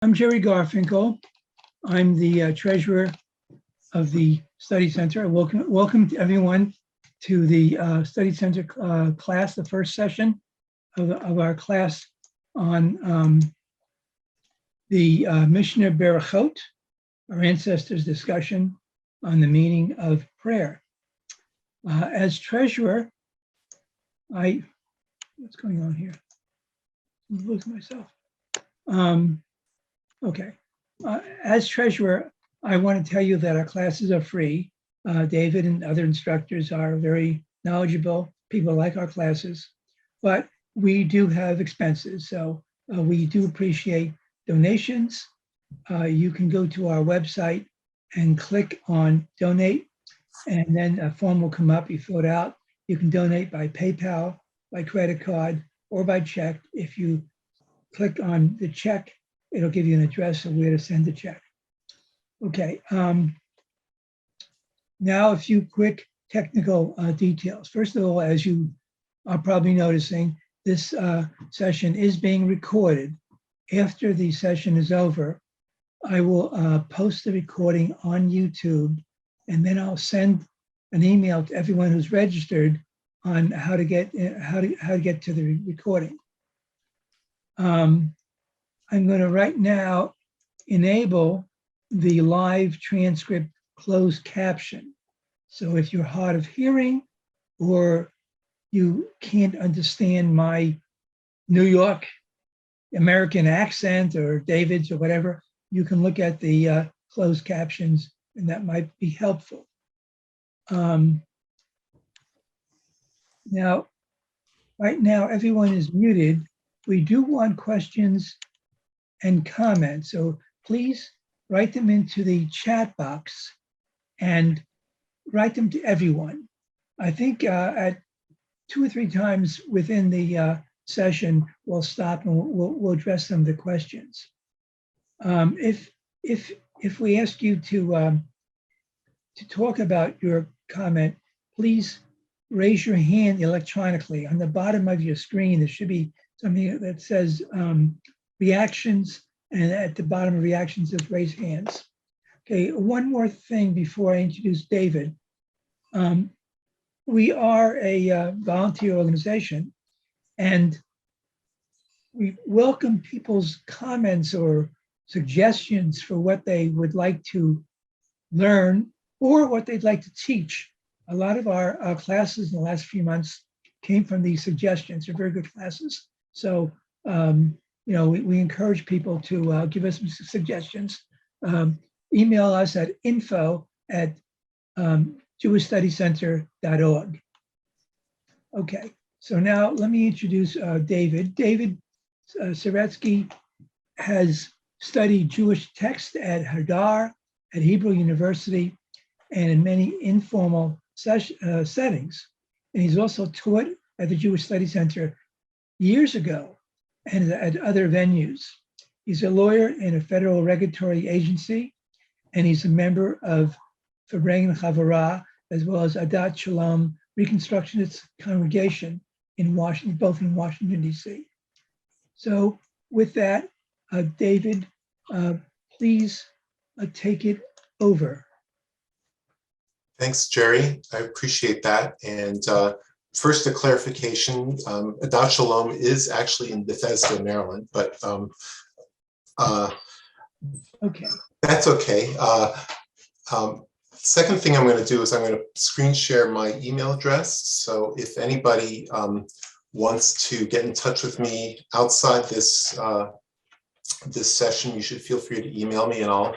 I'm Jerry Garfinkel. I'm the treasurer of the Study Center. Welcome to everyone to the Study Center class, the first session of our class on the Mishnah Berachot, our ancestors' discussion on the meaning of prayer. As treasurer, what's going on here? I'm losing myself. Okay. As treasurer, I want to tell you that our classes are free. David and other instructors are very knowledgeable. People like our classes, but we do have expenses. So we do appreciate donations. You can go to our website and click on donate, and then a form will come up. You fill it out. You can donate by PayPal, by credit card, or by check. If you click on the check, it'll give you an address of where to send the check. Okay, now a few quick technical details. First of all, as you are probably noticing, this session is being recorded. After the session is over, I will post the recording on YouTube, and then I'll send an email to everyone who's registered on how to get to the recording. I'm going to right now enable the live transcript closed caption. So if you're hard of hearing or you can't understand my New York American accent or David's or whatever, you can look at the closed captions, and that might be helpful. Now, right now, everyone is muted. We do want questions and comments. So please write them into the chat box and write them to everyone. I think at 2 or 3 times within the session, we'll stop and we'll address some of the questions. If we ask you to talk about your comment, please raise your hand electronically. On the bottom of your screen, there should be something that says reactions, and at the bottom of reactions is raise hands. Okay, one more thing before I introduce David. We are a volunteer organization, and we welcome people's comments or suggestions for what they would like to learn or what they'd like to teach. A lot of our classes in the last few months came from these suggestions. They're very good classes. So, you know, we encourage people to give us some suggestions. Email us at info@jewishstudycenter.org. Okay, so now let me introduce David. David Sieradzki has studied Jewish text at Hadar, at Hebrew University, and in many informal settings. And he's also taught at the Jewish Study Center years ago and at other venues. He's a lawyer in a federal regulatory agency, and he's a member of Fabrengen Chavara, as well as Adat Shalom Reconstructionist Congregation in Washington, both in Washington, D.C. So with that, David, please take it over. Thanks, Jerry. I appreciate that. And first, a clarification, Adat Shalom is actually in Bethesda, Maryland, but okay. That's okay. Second thing I'm going to do is I'm going to screen share my email address. So if anybody wants to get in touch with me outside this this session, you should feel free to email me and I'll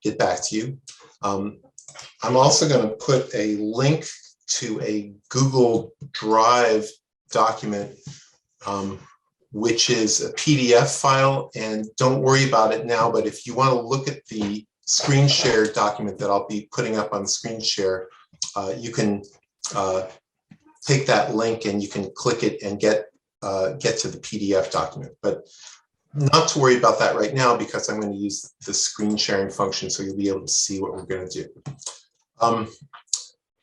get back to you. I'm also going to put a link to a Google Drive document, which is a PDF file, and don't worry about it now, but if you want to look at the screen share document that I'll be putting up on screen share, you can take that link and you can click it and get to the PDF document. But not to worry about that right now, because I'm going to use the screen sharing function so you'll be able to see what we're going to do.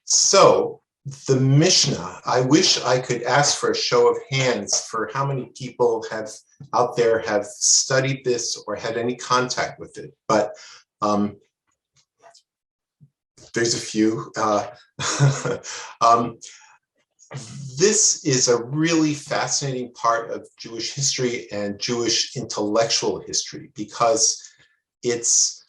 So the Mishnah, I wish I could ask for a show of hands for how many people out there have studied this or had any contact with it, but there's a few. This is a really fascinating part of Jewish history and Jewish intellectual history, because it's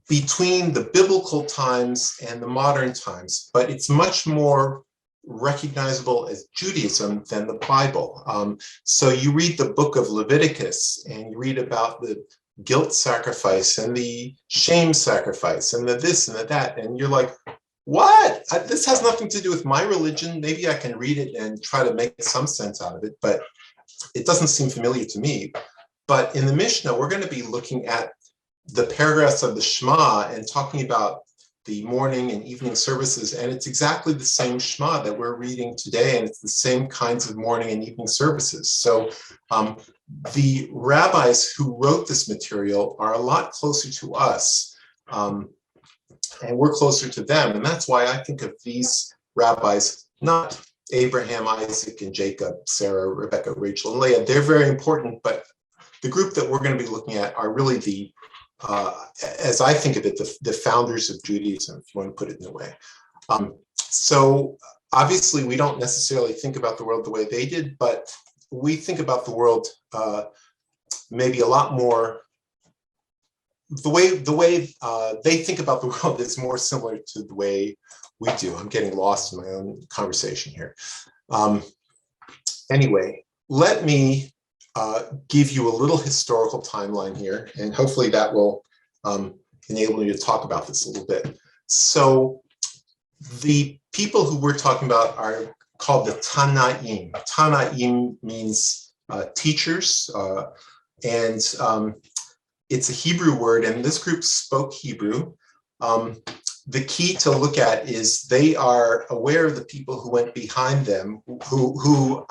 between the biblical times and the modern times, but it's much more recognizable as Judaism than the Bible. So you read the book of Leviticus and you read about the guilt sacrifice and the shame sacrifice and the this and the that, and you're like, what? This has nothing to do with my religion. Maybe I can read it and try to make some sense out of it, but it doesn't seem familiar to me. But in the Mishnah, we're going to be looking at the paragraphs of the Shema and talking about the morning and evening services, and it's exactly the same Shema that we're reading today, and it's the same kinds of morning and evening services. So the rabbis who wrote this material are a lot closer to us, and we're closer to them, and that's why I think of these rabbis, not Abraham, Isaac, and Jacob, Sarah, Rebecca, Rachel, and Leah. They're very important, but the group that we're going to be looking at are really the as I think of it, the founders of Judaism, if you want to put it in a way. So obviously we don't necessarily think about the world the way they did, but we think about the world maybe a lot more, the way they think about the world is more similar to the way we do. I'm getting lost in my own conversation here. Anyway, let me give you a little historical timeline here, and hopefully that will enable me to talk about this a little bit. So the people who we're talking about are called the Tanaim. Tanaim means teachers, and it's a Hebrew word, and this group spoke Hebrew. The key to look at is they are aware of the people who went behind them, who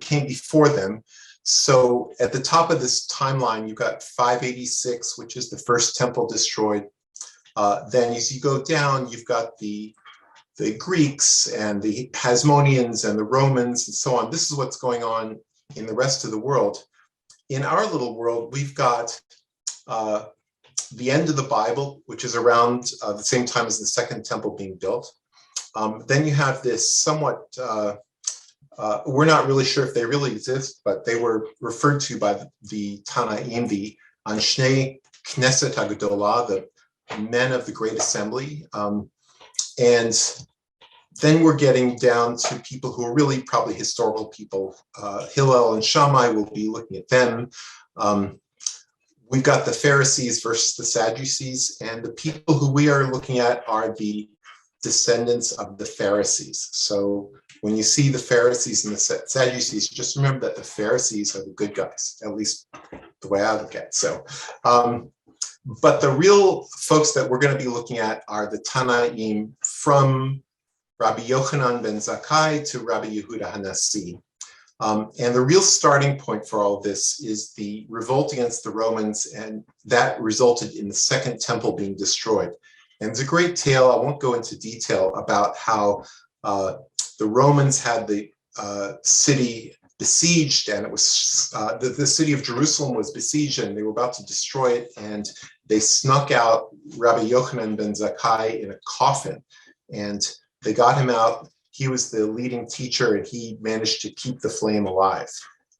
came before them. So at the top of this timeline, you've got 586, which is the first temple destroyed. Then as you go down, you've got the Greeks and the Hasmoneans and the Romans and so on. This is what's going on in the rest of the world. In our little world, we've got the end of the Bible, which is around the same time as the second temple being built. Then you have this somewhat, we're not really sure if they really exist, but they were referred to by the Tanaim, the Anshnei Knesset HaGedolah, the men of the Great Assembly. And then we're getting down to people who are really probably historical people. Hillel and Shammai, we'll be looking at them. We've got the Pharisees versus the Sadducees, and the people who we are looking at are the descendants of the Pharisees. So when you see the Pharisees and the Sadducees, just remember that the Pharisees are the good guys, at least the way I look at it. So, but the real folks that we're going to be looking at are the Tanaim, from Rabbi Yochanan ben Zakkai to Rabbi Yehuda HaNasi. And the real starting point for all of this is the revolt against the Romans, and that resulted in the second temple being destroyed. And it's a great tale. I won't go into detail about how the Romans had the city besieged, and it was the city of Jerusalem was besieged, and they were about to destroy it, and they snuck out Rabbi Yochanan ben Zakkai in a coffin, and they got him out. He was the leading teacher, and he managed to keep the flame alive.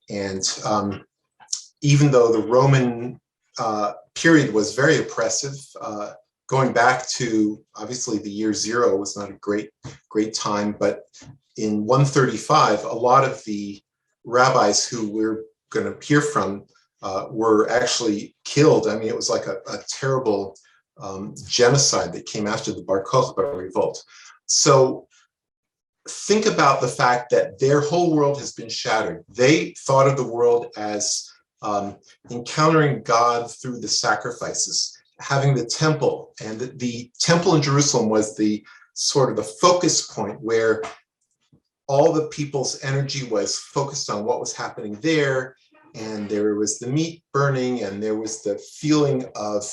And even though the Roman period was very oppressive, going back to obviously the year 0 was not a great time, but in 135, a lot of the rabbis who we're going to hear from were actually killed. I mean, it was like a terrible genocide that came after the Bar Kokhba revolt. So think about the fact that their whole world has been shattered. They thought of the world as encountering God through the sacrifices, having the temple, and the temple in Jerusalem was the sort of the focus point where all the people's energy was focused on what was happening there. And there was the meat burning, and there was the feeling of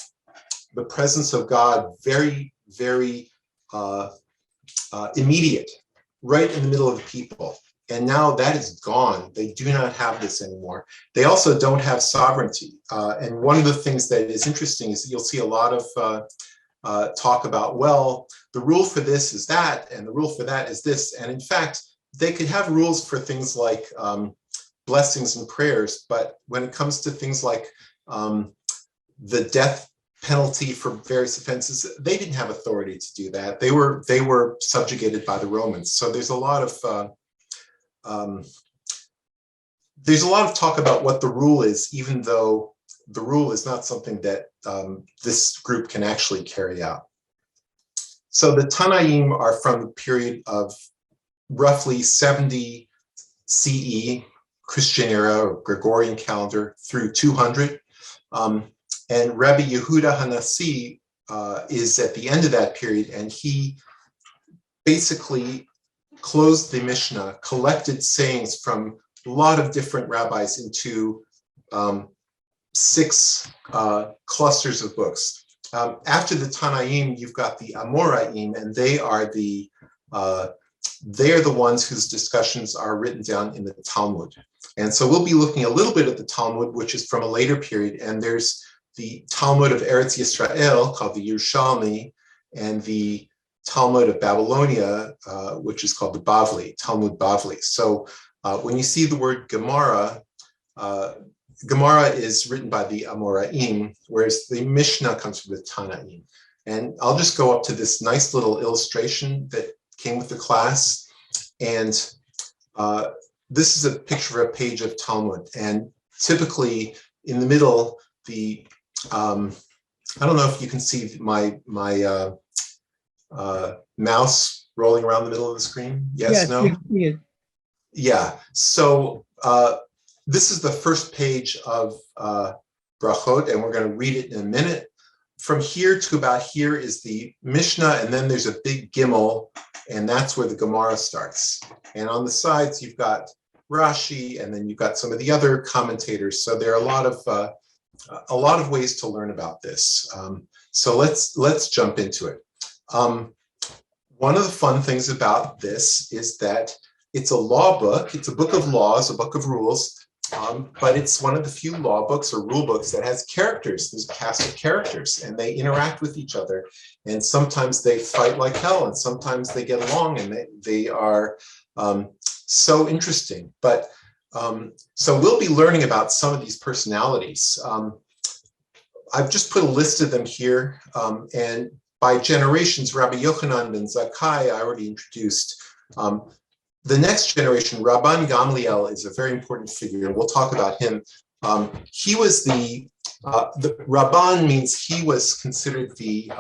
the presence of God very, very immediate, right in the middle of the people. And now that is gone. They do not have this anymore. They also don't have sovereignty. And one of the things that is interesting is you'll see a lot of talk about, well, the rule for this is that, and the rule for that is this. And in fact, they could have rules for things like blessings and prayers, but when it comes to things like the death penalty for various offenses, they didn't have authority to do that. They were subjugated by the Romans. So there's a lot of talk about what the rule is, even though the rule is not something that this group can actually carry out. So the Tanaim are from the period of roughly 70 CE, Christian era or Gregorian calendar, through 200. And Rabbi Yehuda Hanassi is at the end of that period, and he basically closed the Mishnah, collected sayings from a lot of different rabbis into 6 clusters of books. After the Tanaim, you've got the Amoraim, and they are the ones whose discussions are written down in the Talmud. And so we'll be looking a little bit at the Talmud, which is from a later period, and there's the Talmud of Eretz Yisrael, called the Yerushalmi, and the Talmud of Babylonia, which is called the Bavli, Talmud Bavli. So when you see the word Gemara, Gemara is written by the Amoraim, whereas the Mishnah comes from the Tanaim. And I'll just go up to this nice little illustration that came with the class. And this is a picture of a page of Talmud. And typically in the middle, I don't know if you can see my mouse rolling around the middle of the screen. Yes, no? Yeah. So this is the first page of Berachot, and we're going to read it in a minute. From here to about here is the Mishnah, and then there's a big Gimel, and that's where the Gemara starts. And on the sides, you've got Rashi, and then you've got some of the other commentators. So there are a lot of ways to learn about this. So let's jump into it. One of the fun things about this is that it's a law book. It's a book of laws, a book of rules, but it's one of the few law books or rule books that has characters. There's a cast of characters, and they interact with each other. And sometimes they fight like hell, and sometimes they get along, and they are so interesting. But so we'll be learning about some of these personalities. I've just put a list of them here, and by generations, Rabbi Yochanan ben Zakkai, I already introduced. The next generation, Rabban Gamliel, is a very important figure, and we'll talk about him. He was the Rabban means he was considered the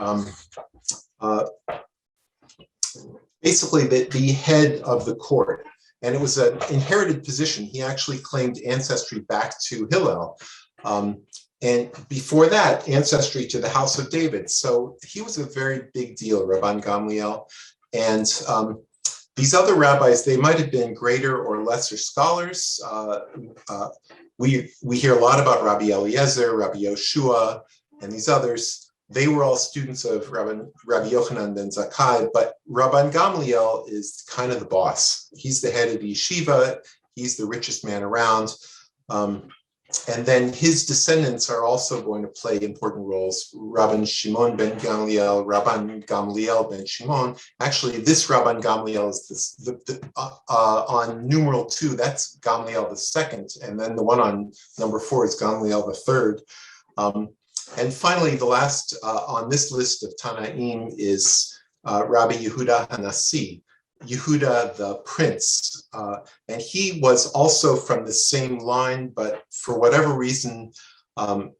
basically the head of the court, and it was an inherited position. He actually claimed ancestry back to Hillel. And before that, ancestry to the house of David. So he was a very big deal, Rabban Gamliel. And these other rabbis, they might have been greater or lesser scholars. We hear a lot about Rabbi Eliezer, Rabbi Yoshua, and these others. They were all students of Rabbi Yochanan ben Zakkai, but Rabban Gamliel is kind of the boss. He's the head of the yeshiva. He's the richest man around. And then his descendants are also going to play important roles. Rabban Shimon ben Gamliel, Rabban Gamliel ben Shimon. Actually, this Rabban Gamliel is on numeral 2. That's Gamliel II, and then the one on number 4 is Gamliel III. And finally, the last on this list of Tanaim is Rabbi Yehuda Hanassi. Yehuda the prince, and he was also from the same line, but for whatever reason,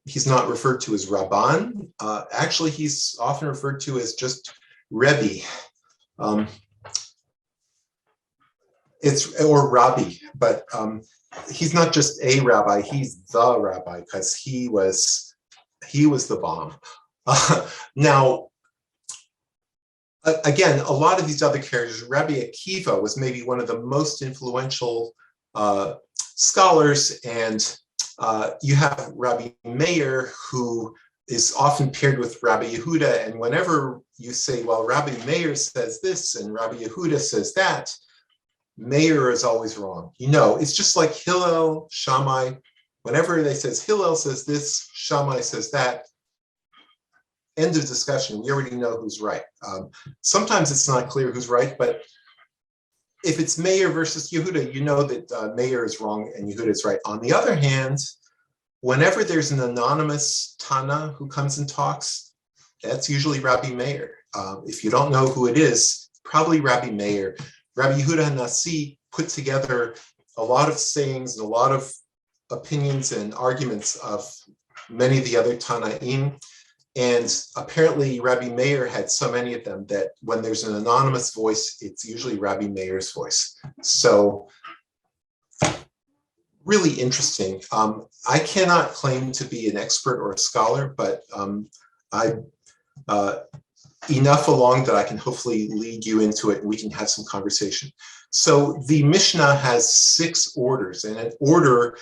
he's not referred to as Rabban. Actually, he's often referred to as just Rebbe. Or Rabbi, but he's not just a rabbi, he's the rabbi, because he was the bomb. Now, again, a lot of these other characters, Rabbi Akiva was maybe one of the most influential scholars, and you have Rabbi Meir, who is often paired with Rabbi Yehuda. And whenever you say, well, Rabbi Meir says this and Rabbi Yehuda says that, Meir is always wrong. It's just like Hillel, Shammai. Whenever they says Hillel says this, Shammai says that, end of discussion. We already know who's right. Sometimes it's not clear who's right, but if it's Meir versus Yehuda, you know that Meir is wrong and Yehuda is right. On the other hand, whenever there's an anonymous Tana who comes and talks, that's usually Rabbi Meir. If you don't know who it is, probably Rabbi Meir. Rabbi Yehuda HaNasi put together a lot of sayings and a lot of opinions and arguments of many of the other Tanaim. And apparently Rabbi Meir had so many of them that when there's an anonymous voice, it's usually Rabbi Meir's voice. So really interesting. I cannot claim to be an expert or a scholar, but enough along that I can hopefully lead you into it and we can have some conversation. So the Mishnah has 6 orders, and an order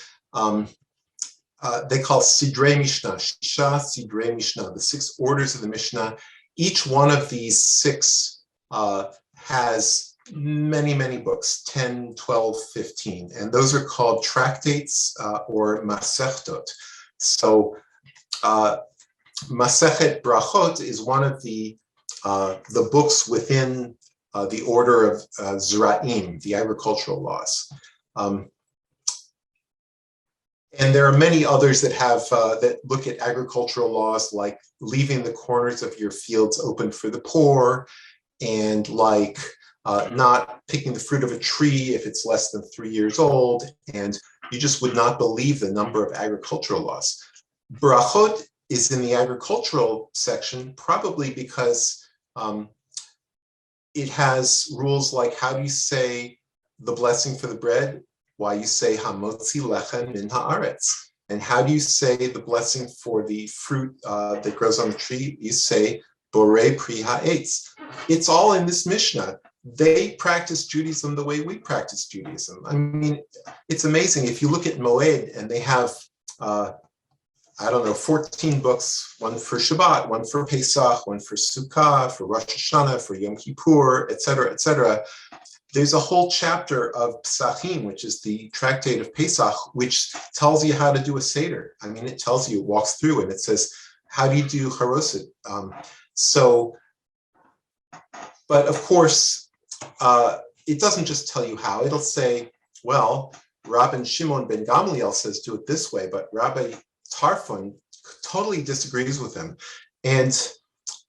they call Sidrei Mishnah, Shisha Sidrei Mishnah, the 6 orders of the Mishnah. Each one of these 6 has many, many books, 10, 12, 15, and those are called tractates or masechtot. So Masechet Berachot is one of the books within the order of Zera'im, the agricultural laws. And there are many others that have that look at agricultural laws, like leaving the corners of your fields open for the poor, and like not picking the fruit of a tree if it's less than 3 years old. And you just would not believe the number of agricultural laws. Berachot is in the agricultural section, probably because it has rules like how do you say the blessing for the bread, why you say hamotzi lechem min haaretz, and how do you say the blessing for the fruit that grows on the tree? You say borei pri ha'etz. It's all in this Mishnah. They practice Judaism the way we practice Judaism. I mean, it's amazing. If you look at Moed, and they have 14 books, one for Shabbat, one for Pesach, one for Sukkah, for Rosh Hashanah, for Yom Kippur, et cetera, et cetera. There's a whole chapter of Pesachim, which is the tractate of Pesach, which tells you how to do a Seder. I mean, it tells you, it walks through, and it says, how do you do Haroset? But of course, it doesn't just tell you how. It'll say, well, Rabbi Shimon ben Gamliel says do it this way, but Rabbi Tarfon totally disagrees with him. And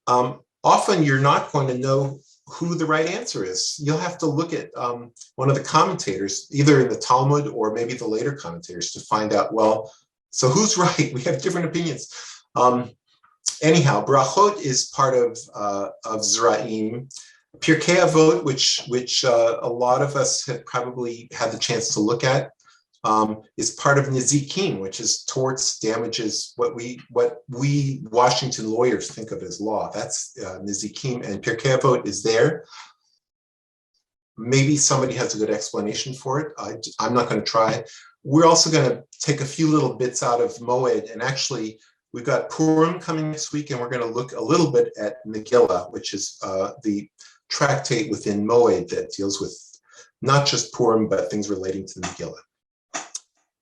often you're not going to know who the right answer is. You'll have to look at one of the commentators, either in the Talmud or maybe the later commentators, to find out, well, so who's right? We have different opinions. Anyhow, Berachot is part of Zera'im. Pirkei Avot, which a lot of us have probably had the chance to look at, is part of Nizikim, which is torts, damages, what we Washington lawyers think of as law. That's Nizikim, and Pirkei Avot is there. Maybe somebody has a good explanation for it. I'm not going to try. We're also going to take a few little bits out of Moed, and actually we've got Purim coming next week, and we're going to look a little bit at Megillah, which is the tractate within Moed that deals with not just Purim, but things relating to the Megillah.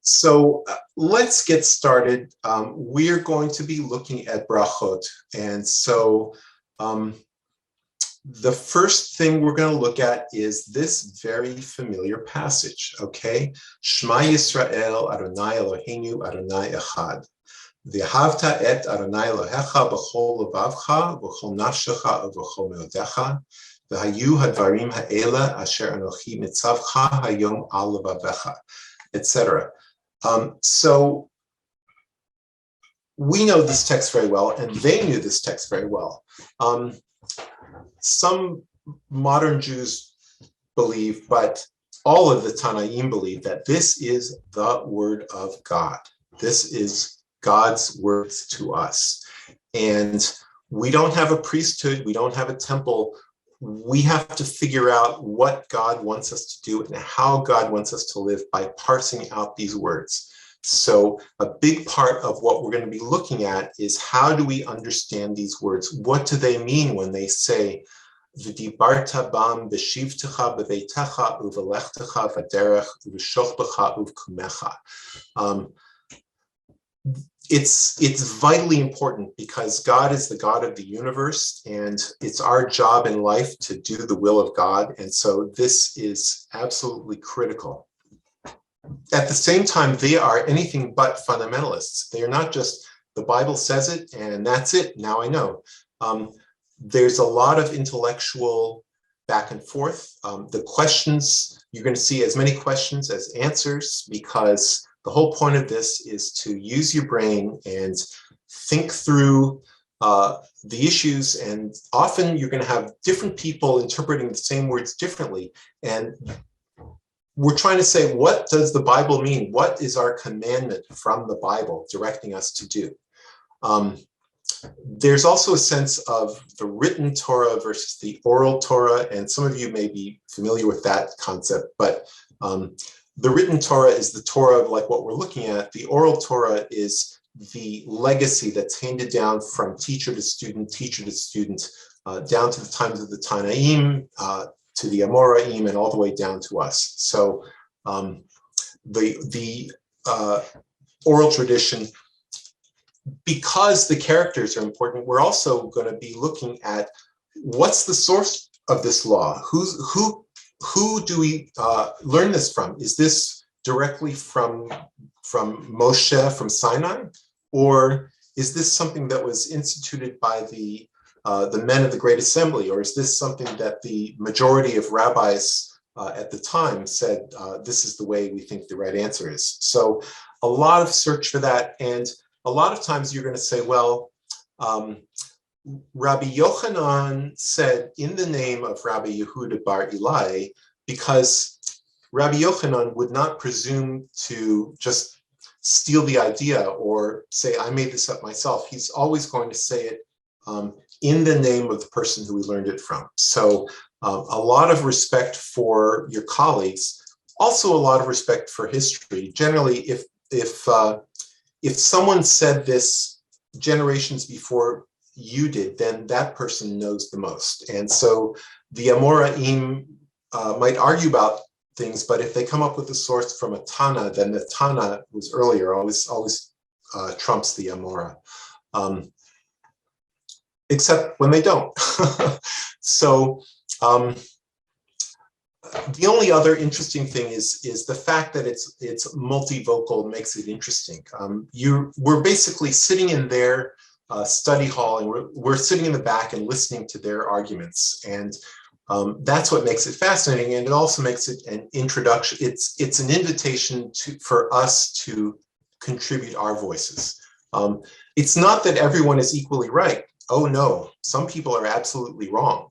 So let's get started. We're going to be looking at Berachot. And so the first thing we're going to look at is this very familiar passage, okay? Shema Yisrael, Adonai Eloheinu, Adonai Echad. V'ahavta et Adonai Elohecha b'chol levavcha, v'chol nafshecha, v'chol meodecha. V'hayu hadvarim ha'ela asher anochi mitzavcha hayom al levavecha, etc. So we know this text very well, and they knew this text very well. Some modern Jews believe, but all of the Tanaim believe, that this is the word of God. This is God's words to us. And we don't have a priesthood, we don't have a temple. We have to figure out what God wants us to do and how God wants us to live by parsing out these words. So a big part of what we're going to be looking at is how do we understand these words? What do they mean when they say, V'dibarta bam b'shivtecha b'veitecha u'v'lechtecha v'derech u'v'shochbecha u'v'kumecha. It's vitally important because God is the God of the universe, and it's our job in life to do the will of God. And so this is absolutely critical. At the same time, they are anything but fundamentalists. They are not just the Bible says it and that's it, now I know. There's a lot of intellectual back and forth. The questions, you're going to see as many questions as answers, because the whole point of this is to use your brain and think through the issues. And often you're going to have different people interpreting the same words differently. And we're trying to say, what does the Bible mean? What is our commandment from the Bible directing us to do? There's also a sense of the written Torah versus the oral Torah, and some of you may be familiar with that concept, but the written Torah is the Torah of like what we're looking at. The oral Torah is the legacy that's handed down from teacher to student, down to the times of the Tanaim, to the Amoraim, and all the way down to us. So the oral tradition, because the characters are important, we're also going to be looking at what's the source of this law. Who do we learn this from? Is this directly from Moshe, from Sinai, or is this something that was instituted by the men of the Great Assembly, or is this something that the majority of rabbis at the time said, this is the way we think the right answer is? So a lot of search for that, and a lot of times you're going to say, well, Rabbi Yochanan said in the name of Rabbi Yehuda bar Ilai, because Rabbi Yochanan would not presume to just steal the idea or say, I made this up myself. He's always going to say it in the name of the person who he learned it from. So a lot of respect for your colleagues, also a lot of respect for history. Generally, if someone said this generations before you did, then that person knows the most. And so the Amoraim might argue about things, but if they come up with a source from a Tana, then the Tana was earlier, always trumps the Amora, except when they don't. So the only other interesting thing is the fact that it's multivocal makes it interesting. We're basically sitting in their study hall, and we're sitting in the back and listening to their arguments, and that's what makes it fascinating. And it also makes it an introduction. It's an invitation for us to contribute our voices. It's not that everyone is equally right. Oh no, some people are absolutely wrong.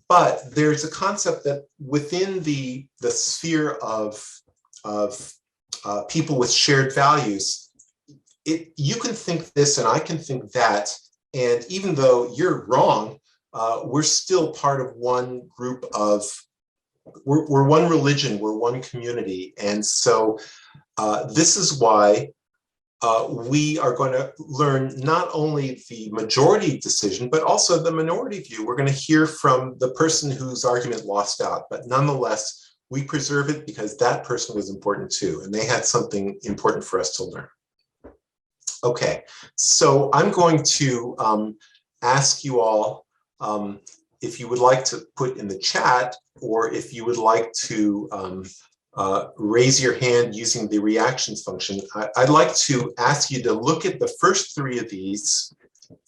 But there's a concept that within the sphere of people with shared values, you can think this and I can think that, and even though you're wrong, we're still part of one group of, we're one religion, we're one community. And so this is why we are going to learn not only the majority decision, but also the minority view. We're going to hear from the person whose argument lost out, but nonetheless, we preserve it because that person was important too, and they had something important for us to learn. Okay, so I'm going to ask you all if you would like to put in the chat, or if you would like to raise your hand using the reactions function. I'd like to ask you to look at the first three of these,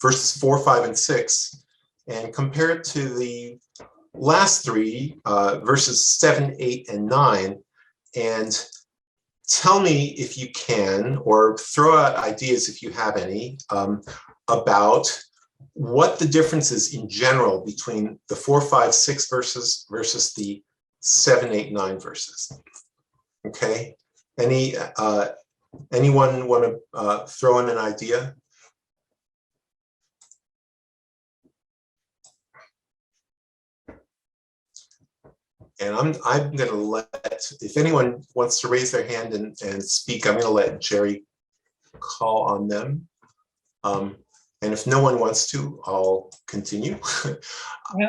verses 4, 5, and 6, and compare it to the last three, verses 7, 8, and 9, and tell me if you can, or throw out ideas if you have any, about what the difference is in general between the 4, 5, 6 verses versus the 7, 8, 9 verses. Okay, anyone want to throw in an idea? And I'm going to let, if anyone wants to raise their hand and speak, I'm going to let Jerry call on them. And if no one wants to, I'll continue.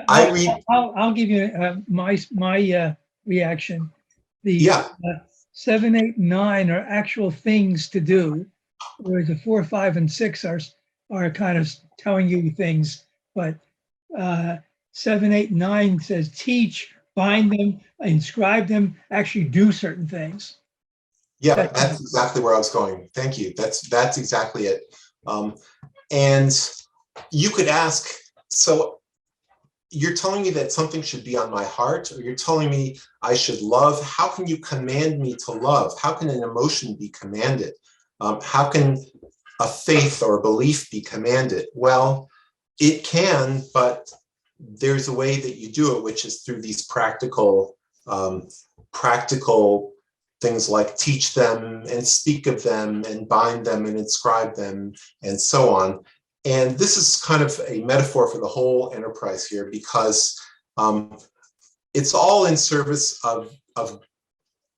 I'll give you my reaction. The 7, 8, 9 are actual things to do, whereas the 4, 5, and 6 are kind of telling you things. But 7, 8, 9 says teach, bind them, inscribe them, actually do certain things. Yeah, that's exactly where I was going. Thank you. That's exactly it. And you could ask, so you're telling me that something should be on my heart, or you're telling me I should love? How can you command me to love? How can an emotion be commanded? How can a faith or a belief be commanded? Well, it can, but there's a way that you do it, which is through these practical things like teach them and speak of them and bind them and inscribe them and so on. And this is kind of a metaphor for the whole enterprise here, because it's all in service of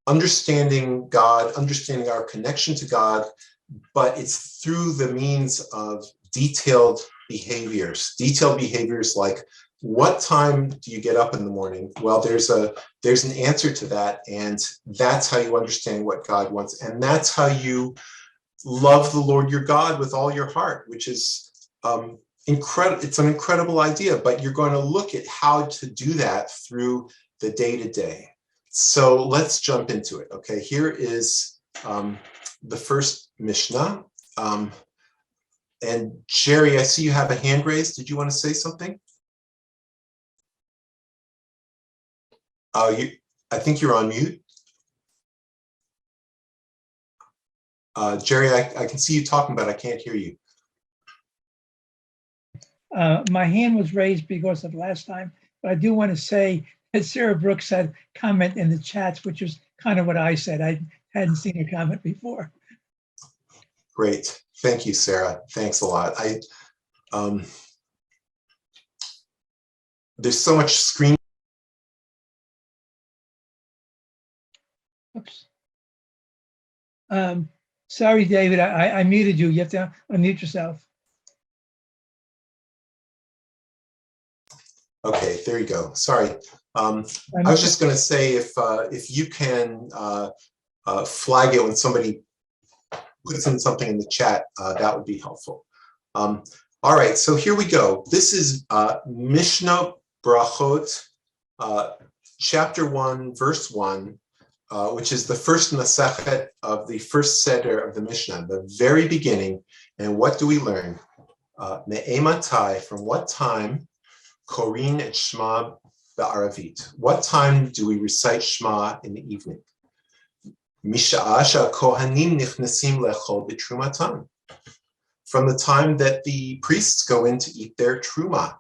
understanding God, understanding our connection to God, but it's through the means of detailed behaviors like, what time do you get up in the morning? Well, there's an answer to that, and that's how you understand what God wants, and that's how you love the Lord your God with all your heart, which is incredible. It's an incredible idea, but you're going to look at how to do that through the day-to-day. So let's jump into it. Okay, here is the first Mishnah. And Jerry, I see you have a hand raised. Did you want to say something? I think you're on mute. Jerry, I can see you talking, but I can't hear you. My hand was raised because of last time, but I do want to say that Sarah Brooks had comment in the chats, which is kind of what I said. I hadn't seen her comment before. Great. Thank you, Sarah. Thanks a lot. There's so much screen. Oops. Sorry, David, I muted you. You have to unmute yourself. Okay, there you go. Sorry. I was just going to say, if you can flag it when somebody puts in something in the chat, that would be helpful. All right, so here we go. This is Mishnah Berachot, chapter 1, verse 1, which is the first Masechet of the first Seder of the Mishnah, the very beginning. And what do we learn? Me'ematai, from what time? Korin et Shema ba'aravit. What time do we recite Shema in the evening? Misha'ah she'kohanim nichnasim lechol b'trumatam. From the time that the priests go in to eat their truma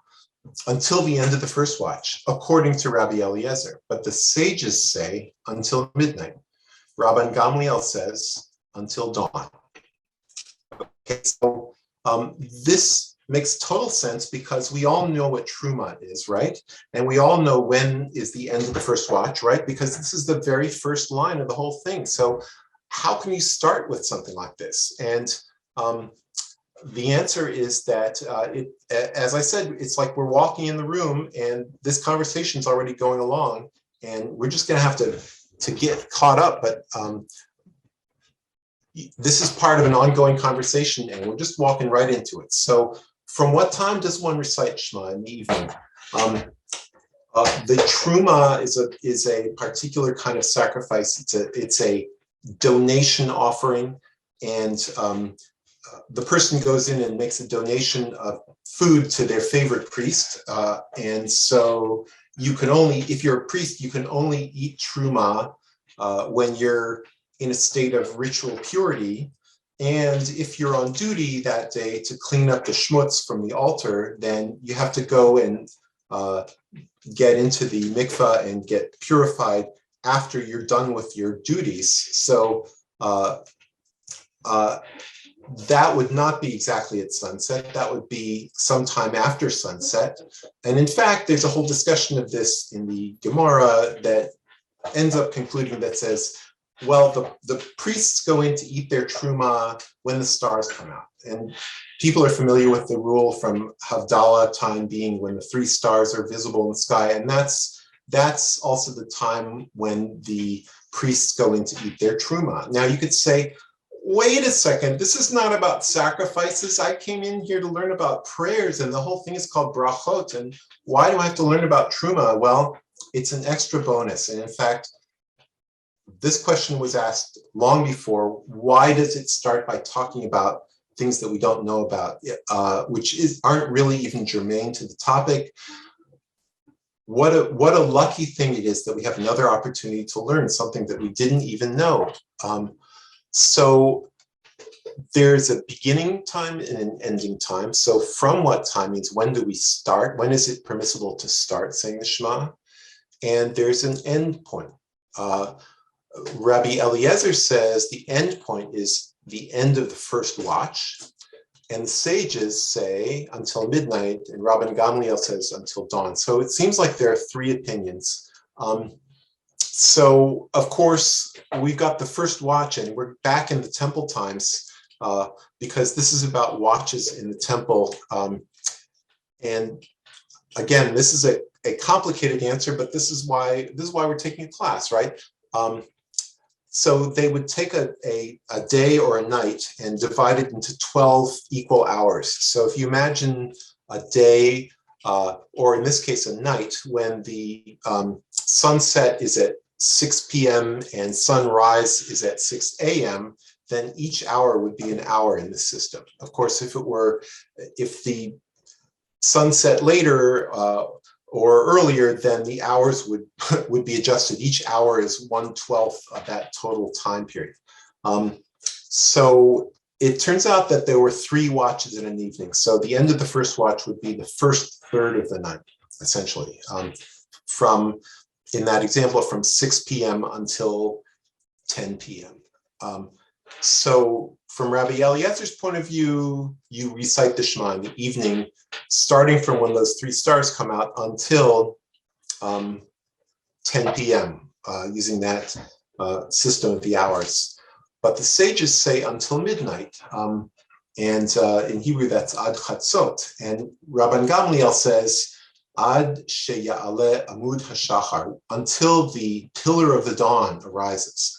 until the end of the first watch, according to Rabbi Eliezer. But the sages say until midnight. Rabban Gamliel says until dawn. Okay, so this makes total sense because we all know what truma is, right? And we all know when is the end of the first watch, right? Because this is the very first line of the whole thing. So how can you start with something like this? And the answer is that, as I said, it's like we're walking in the room and this conversation's already going along, and we're just going to have to get caught up. But this is part of an ongoing conversation, and we're just walking right into it. So from what time does one recite Shema in the evening? The truma is a particular kind of sacrifice. It's a donation offering, and the person goes in and makes a donation of food to their favorite priest. And so you can only, if you're a priest, you can only eat truma when you're in a state of ritual purity. And if you're on duty that day to clean up the schmutz from the altar, then you have to go and get into the mikvah and get purified after you're done with your duties. So that would not be exactly at sunset. That would be sometime after sunset. And in fact, there's a whole discussion of this in the Gemara that ends up concluding that says, well, the priests go in to eat their truma when the stars come out. And people are familiar with the rule from Havdalah time being when the 3 stars are visible in the sky. And that's also the time when the priests go in to eat their truma. Now you could say, wait a second, this is not about sacrifices. I came in here to learn about prayers, and the whole thing is called brachot. And why do I have to learn about truma? Well, it's an extra bonus. And in fact, this question was asked long before. Why does it start by talking about things that we don't know about, which aren't really even germane to the topic? What a lucky thing it is that we have another opportunity to learn something that we didn't even know. So there's a beginning time and an ending time. So from what time means when do we start? When is it permissible to start saying the Shema? And there's an end point. Rabbi Eliezer says the end point is the end of the first watch. And the sages say until midnight, and Rabban Gamliel says until dawn. So it seems like there are 3 opinions. So, of course, we've got the first watch, and we're back in the temple times because this is about watches in the temple. And again, this is a complicated answer, but this is why we're taking a class, right? So they would take a day or a night and divide it into 12 equal hours. So if you imagine a day, or in this case, a night, when the sunset is at 6 p.m. and sunrise is at 6 a.m., then each hour would be an hour in the system. Of course, if the sunset later or earlier, then the hours would be adjusted. Each hour is 1/12 of that total time period. So it turns out that there were 3 watches in an evening. So the end of the first watch would be the first third of the night, essentially, in that example, from 6 p.m. until 10 p.m. So from Rabbi Eliezer's point of view, you recite the Shema in the evening, starting from when those 3 stars come out until 10 p.m., using that system of the hours. But the sages say until midnight, and in Hebrew that's ad chatzot. And Rabban Gamliel says, ad sheya'aleh amud hashachar, until the pillar of the dawn arises.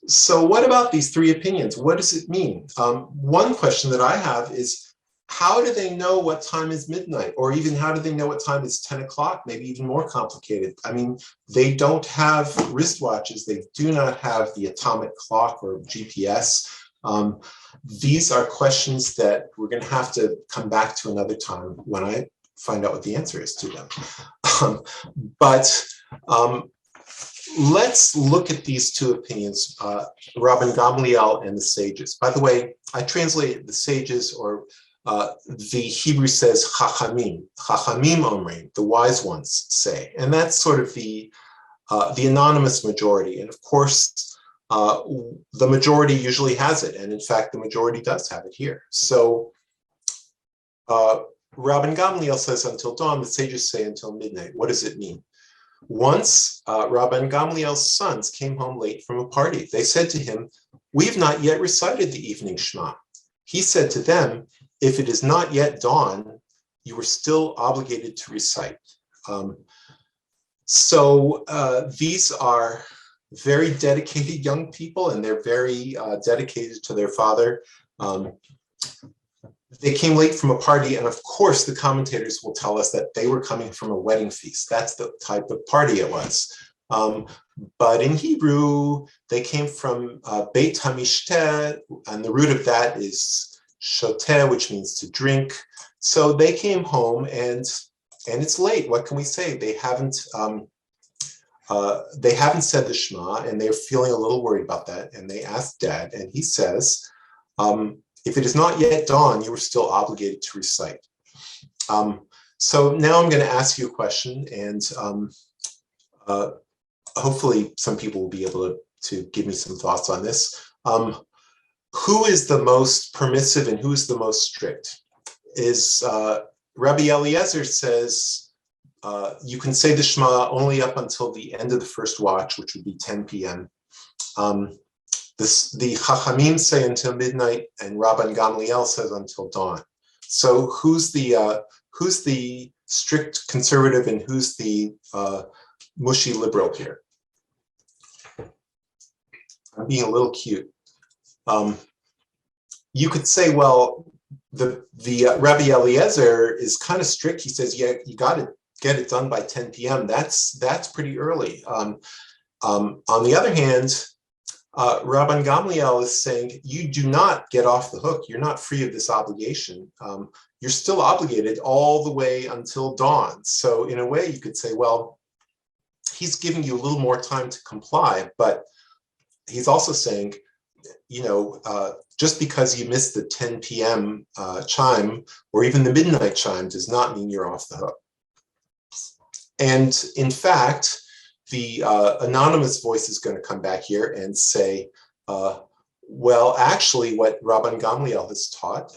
So what about these 3 opinions? What does it mean? One question that I have is, how do they know what time is midnight? Or even how do they know what time is 10 o'clock? Maybe even more complicated. I mean, they don't have wristwatches. They do not have the atomic clock or GPS. These are questions that we're going to have to come back to another time when I find out what the answer is to them. Let's look at these 2 opinions, Rabban Gamliel and the sages. By the way, I translated the sages, or the Hebrew says chachamim omrim, the wise ones say. And that's sort of the anonymous majority. And of course, the majority usually has it. And in fact, the majority does have it here. So Rabban Gamliel says until dawn, the sages say until midnight. What does it mean? Once, Rabban Gamliel's sons came home late from a party. They said to him, "We've not yet recited the evening Shema." He said to them, "If it is not yet dawn, you are still obligated to recite." These are very dedicated young people, and they're very dedicated to their father. They came late from a party, and of course, the commentators will tell us that they were coming from a wedding feast. That's the type of party it was. But in Hebrew, they came from Beit Hamishte, and the root of that is shoteh, which means to drink. So they came home, and it's late. What can we say? They haven't said the Shema, and they're feeling a little worried about that. And they asked Dad, and he says, if it is not yet dawn, you are still obligated to recite. So now I'm going to ask you a question, and hopefully some people will be able to give me some thoughts on this. who is the most permissive and who is the most strict? Is Rabbi Eliezer says you can say the Shema only up until the end of the first watch, which would be 10 p.m. The Chachamim say until midnight, and Rabban Gamliel says until dawn. So who's the strict conservative and who's the mushy liberal here? I'm being a little cute. You could say, well, the Rabbi Eliezer is kind of strict. He says, yeah, you got to get it done by 10 p.m. That's pretty early. On the other hand, Rabban Gamliel is saying, you do not get off the hook. You're not free of this obligation. You're still obligated all the way until dawn. So in a way, you could say, well, he's giving you a little more time to comply, but he's also saying, just because you missed the 10 p.m. Chime or even the midnight chime does not mean you're off the hook. And in fact, the anonymous voice is going to come back here and say, well, actually, what Rabban Gamliel has taught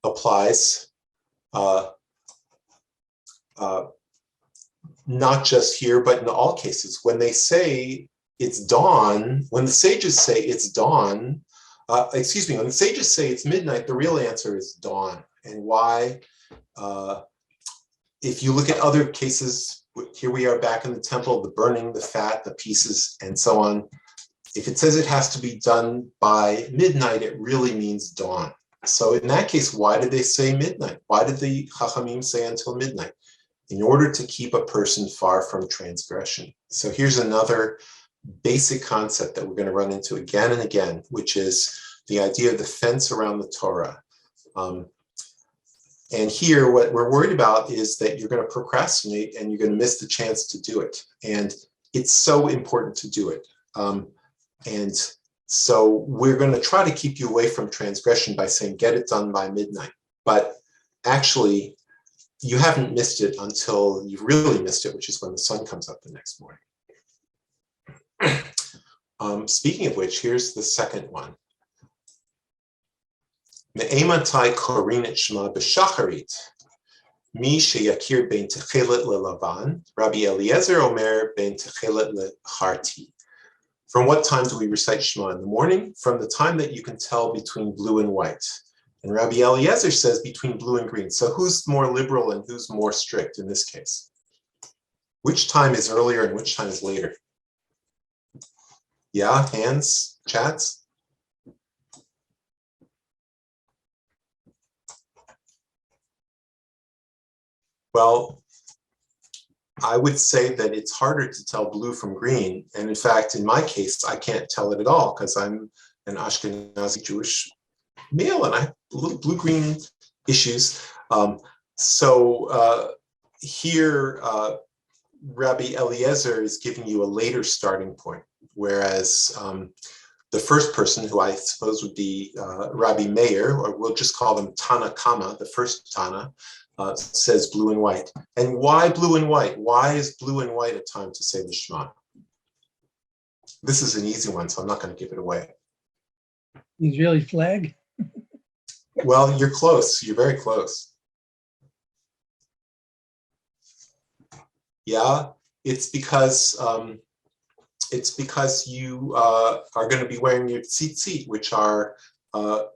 applies not just here, but in all cases. When they say it's dawn, when the sages say it's dawn, when the sages say it's midnight, the real answer is dawn. And why? If you look at other cases, here we are back in the temple, the burning, the fat, the pieces, and so on. If it says it has to be done by midnight, it really means dawn. So in that case, why did they say midnight? Why did the Chachamim say until midnight? In order to keep a person far from transgression. So here's another basic concept that we're going to run into again and again, which is the idea of the fence around the Torah. And here, what we're worried about is that you're going to procrastinate and you're going to miss the chance to do it. And it's so important to do it. And so we're going to try to keep you away from transgression by saying, get it done by midnight. But actually, you haven't missed it until you've really missed it, which is when the sun comes up the next morning. Speaking of which, here's the second one. Me'ematai korin et shema b'shacharit, mi sheyakir ben techelet lelavan, Rabbi Eliezer omer ben techelet lecharti. From what time do we recite Shema in the morning? From the time that you can tell between blue and white. And Rabbi Eliezer says between blue and green. So who's more liberal and who's more strict in this case? Which time is earlier and which time is later? Yeah, hands, chats? Well, I would say that it's harder to tell blue from green. And in fact, in my case, I can't tell it at all because I'm an Ashkenazi Jewish male and I have little blue-green issues. Here, Rabbi Eliezer is giving you a later starting point, whereas the first person, who I suppose would be Rabbi Meir, or we'll just call them Tana Kama, the first Tana, says blue and white. And why blue and white? Why is blue and white a time to say the Shema? This is an easy one, so I'm not going to give it away. Israeli flag? Well, you're close. You're very close. Yeah, it's because you are going to be wearing your tzitzit, which are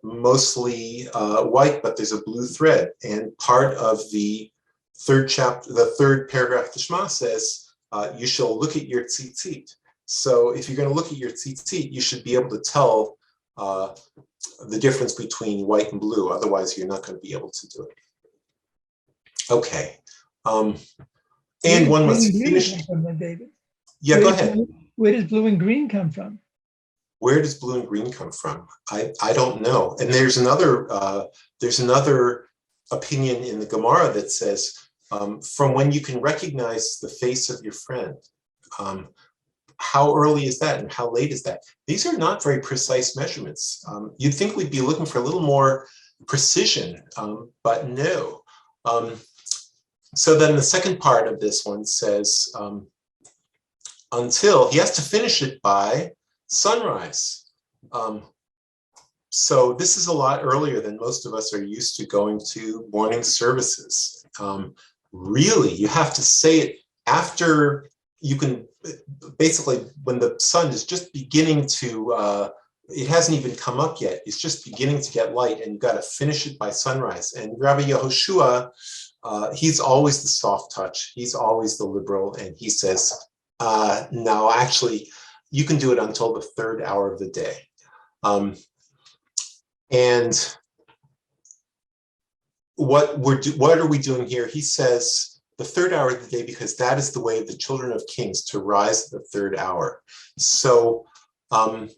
mostly white, but there's a blue thread. And part of the third chapter, the third paragraph of the Shema says, you shall look at your tzitzit. So if you're going to look at your tzitzit, you should be able to tell the difference between white and blue. Otherwise, you're not going to be able to do it. Okay. And one must finish. Yeah, go ahead. Where does blue and green come from? Where does blue and green come from? I don't know. And there's another opinion in the Gemara that says from when you can recognize the face of your friend. How early is that and how late is that? These are not very precise measurements. You'd think we'd be looking for a little more precision, but no. So then the second part of this one says, until he has to finish it by sunrise. So this is a lot earlier than most of us are used to going to morning services. Really, you have to say it after you can, basically when the sun is just beginning to, it hasn't even come up yet, it's just beginning to get light, and you've got to finish it by sunrise. And Rabbi Yehoshua, he's always the soft touch, he's always the liberal, and he says, no, actually, you can do it until the 3rd hour of the day. And what are we doing here? He says the 3rd hour of the day because that is the way of the children of kings, to rise the 3rd hour. So the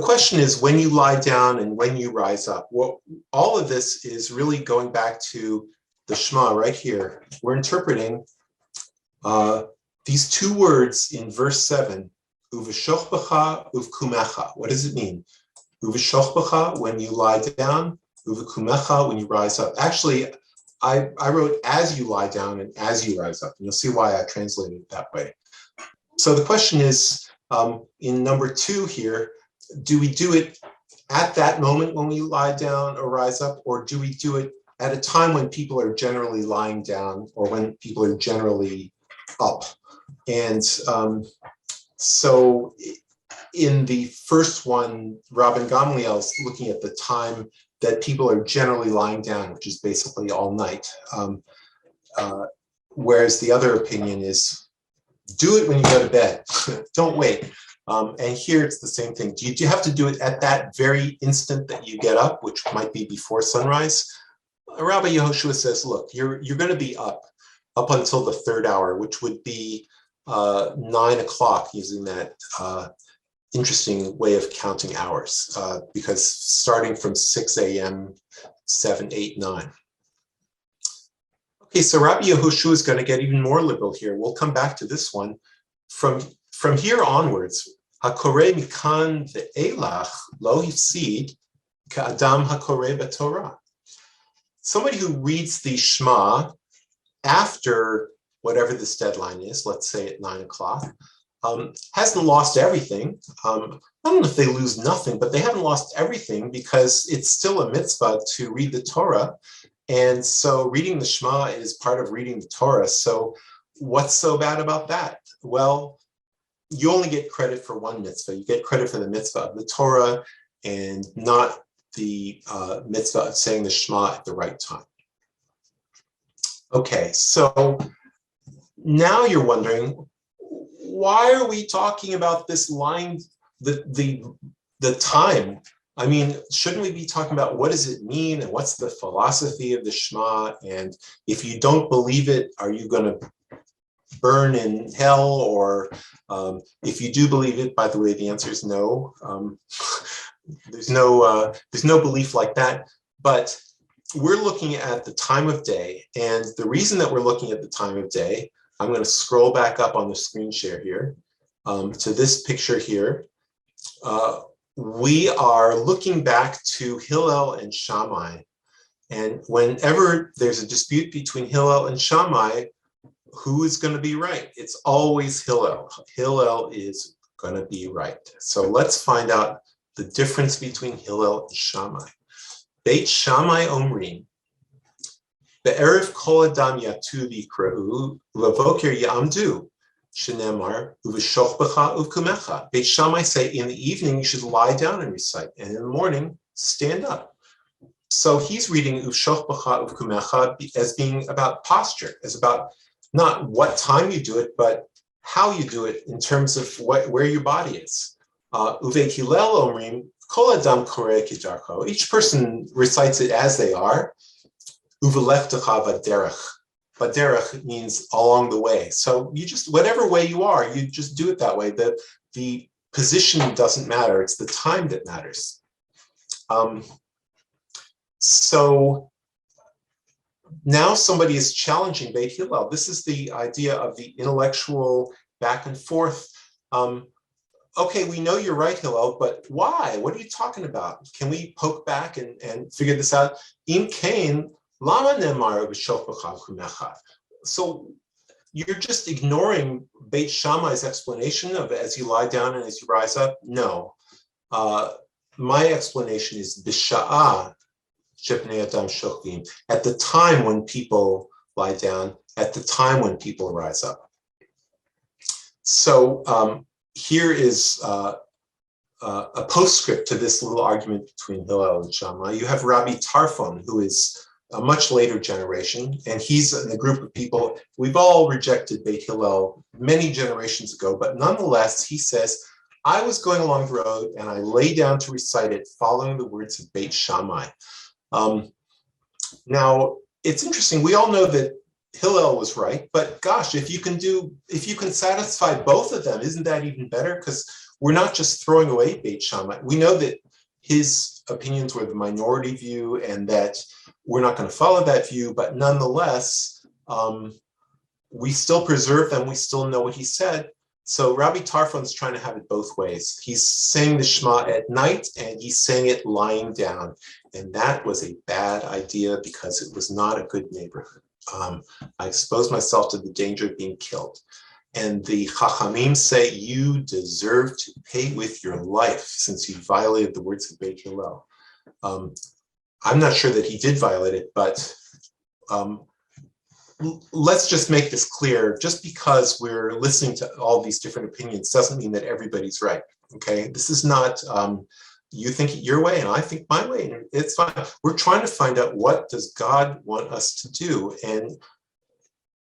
question is when you lie down and when you rise up. Well, all of this is really going back to the Shema right here. We're interpreting these 2 words in verse 7, uv'shochbecha uv'kumecha. What does it mean? Uv'shochbecha, when you lie down, uv'kumecha, when you rise up. Actually, I wrote as you lie down and as you rise up, and you'll see why I translated it that way. So the question is, in number 2 here, do we do it at that moment when we lie down or rise up, or do we do it at a time when people are generally lying down or when people are generally up? And so in the first one, Rabban Gamliel is looking at the time that people are generally lying down, which is basically all night. Whereas the other opinion is, do it when you go to bed, don't wait. And here it's the same thing. Do you have to do it at that very instant that you get up, which might be before sunrise? Rabbi Yehoshua says, look, you're going to be up until the 3rd hour, which would be 9 o'clock, using that interesting way of counting hours, because starting from 6 a.m., 7, 8, 9. Okay, so Rabbi Yehoshua is going to get even more liberal here. We'll come back to this one. From here onwards, hakoreh mikan ve'elach lo hifsid ka'adam hakoreh b'Torah. Somebody who reads the Shema after whatever this deadline is, let's say at 9 o'clock, hasn't lost everything. I don't know if they lose nothing, but they haven't lost everything because it's still a mitzvah to read the Torah. And so reading the Shema is part of reading the Torah. So what's so bad about that? Well, you only get credit for one mitzvah. You get credit for the mitzvah of the Torah and not the mitzvah of saying the Shema at the right time. Okay, so now you're wondering, why are we talking about this line, the time? I mean, shouldn't we be talking about what does it mean and what's the philosophy of the Shema? And if you don't believe it, are you going to burn in hell? Or if you do believe it, by the way, the answer is no. There's no belief like that. But we're looking at the time of day, and the reason that we're looking at the time of day, I'm going to scroll back up on the screen share here to this picture here. We are looking back to Hillel and Shammai, and whenever there's a dispute between Hillel and Shammai, who is going to be right? It's always Hillel. Hillel is going to be right. So let's find out the difference between Hillel and Shammai. Beit Shammai Omrim, Be'erev kol adam yatu v'yikra'u, u'lavoker ya'amdu, shenemar, u'v'shochbecha u'v'kumecha. Beit Shammai say, in the evening you should lie down and recite, and in the morning, stand up. So he's reading u'v'shochbecha u'v'kumecha as being about posture, as about not what time you do it, but how you do it in terms of where your body is. Uvei Hillel Omrim, Kol Adam Koreh Kidarcho. Each person recites it as they are. Uvelechtacha vaderech. Vaderech means along the way. So you just, whatever way you are, you just do it that way. The position doesn't matter. It's the time that matters. So now somebody is challenging Beit Hillel. This is the idea of the intellectual back and forth. Okay, we know you're right, Hillel, but why? What are you talking about? Can we poke back and figure this out? Im kain, lama nemar b'shochbecha kumecha. So you're just ignoring Beit Shammai's explanation of as you lie down and as you rise up? No. my explanation is Bisha'ah Shepnei Adam Shochim, at the time when people lie down, at the time when people rise up. So here is a postscript to this little argument between Hillel and Shammai. You have Rabbi Tarfon, who is a much later generation, and he's in the group of people, we've all rejected Beit Hillel many generations ago, but nonetheless, he says, I was going along the road and I lay down to recite it following the words of Beit Shammai. Now, it's interesting, we all know that Hillel was right, but gosh, if you can satisfy both of them, isn't that even better? Because we're not just throwing away Beit Shammai. We know that his opinions were the minority view and that we're not going to follow that view, but nonetheless, we still preserve them. We still know what he said. So Rabbi Tarfon's trying to have it both ways. He's saying the Shema at night and he's saying it lying down. And that was a bad idea because it was not a good neighborhood. I exposed myself to the danger of being killed. And the Chachamim say, you deserve to pay with your life since you violated the words of Beit Hillel. I'm not sure that he did violate it, but let's just make this clear. Just because we're listening to all these different opinions doesn't mean that everybody's right, okay? This is not, you think it your way and I think my way, and it's fine. We're trying to find out, what does God want us to do? And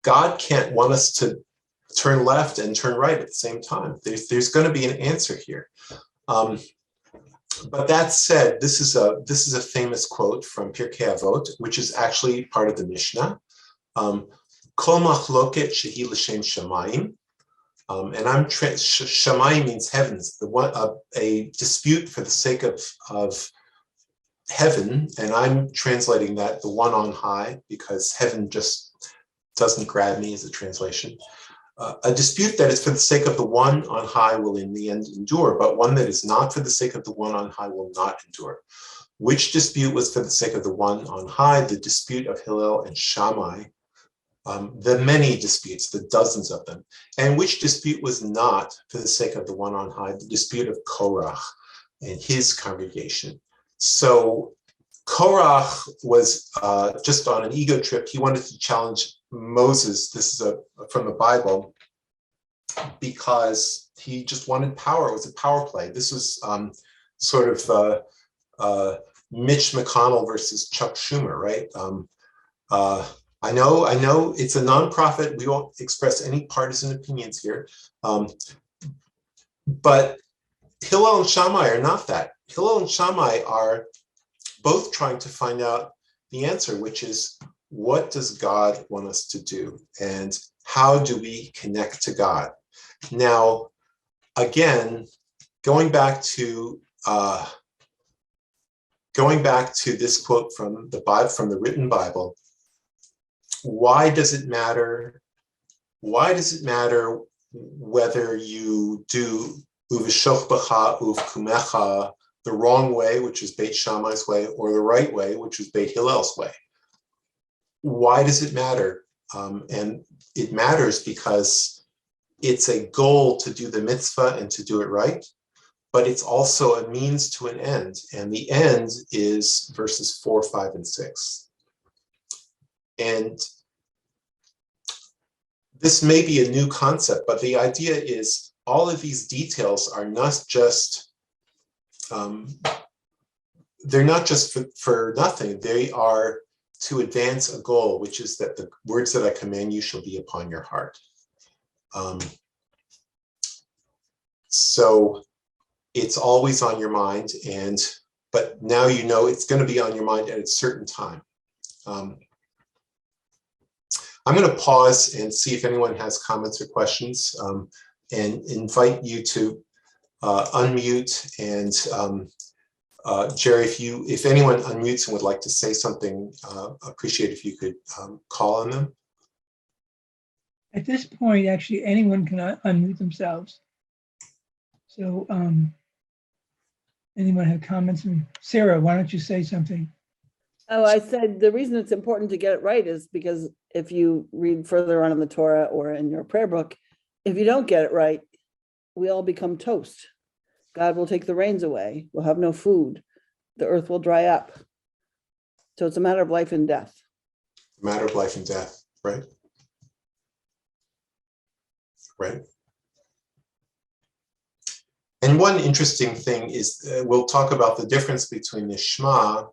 God can't want us to turn left and turn right at the same time. There's going to be an answer here. But that said, this is a famous quote from Pirkei Avot, which is actually part of the Mishnah. Kol machloket shehi l'shem shamayim, and shamayim means heavens. A dispute for the sake of heaven, and I'm translating that the one on high because heaven just doesn't grab me as a translation. A dispute that is for the sake of the one on high will in the end endure, but one that is not for the sake of the one on high will not endure. Which dispute was for the sake of the one on high? The dispute of Hillel and Shammai, the many disputes, the dozens of them. And which dispute was not for the sake of the one on high? The dispute of Korach and his congregation. So Korach was just on an ego trip. He wanted to challenge Moses, this is from the Bible, because he just wanted power. It was a power play. This was sort of Mitch McConnell versus Chuck Schumer, right? I know it's a nonprofit. We won't express any partisan opinions here. But Hillel and Shammai are not that. Hillel and Shammai are both trying to find out the answer, which is, what does God want us to do? And how do we connect to God? Now, again, going back to this quote from the Bible, from the written Bible, why does it matter? Why does it matter whether you do uvishoch b'cha uvkumecha the wrong way, which is Beit Shammai's way, or the right way, which is Beit Hillel's way? Why does it matter? And it matters because it's a goal to do the mitzvah and to do it right, but it's also a means to an end. And the end is verses 4, 5, and 6. And this may be a new concept, but the idea is all of these details are not just, they're not just for nothing. They are to advance a goal, which is that the words that I command you shall be upon your heart. So it's always on your mind, but now you know it's going to be on your mind at a certain time. I'm going to pause and see if anyone has comments or questions, and invite you to unmute. And Jerry, if anyone unmutes and would like to say something, appreciate if you could call on them. At this point, actually, anyone can unmute themselves. So anyone have comments? And Sarah, why don't you say something? Oh, I said the reason it's important to get it right is because if you read further on in the Torah or in your prayer book, if you don't get it right, we all become toast. God will take the rains away. We'll have no food. The earth will dry up. So it's a matter of life and death. Matter of life and death, right? Right. And one interesting thing is we'll talk about the difference between the Shema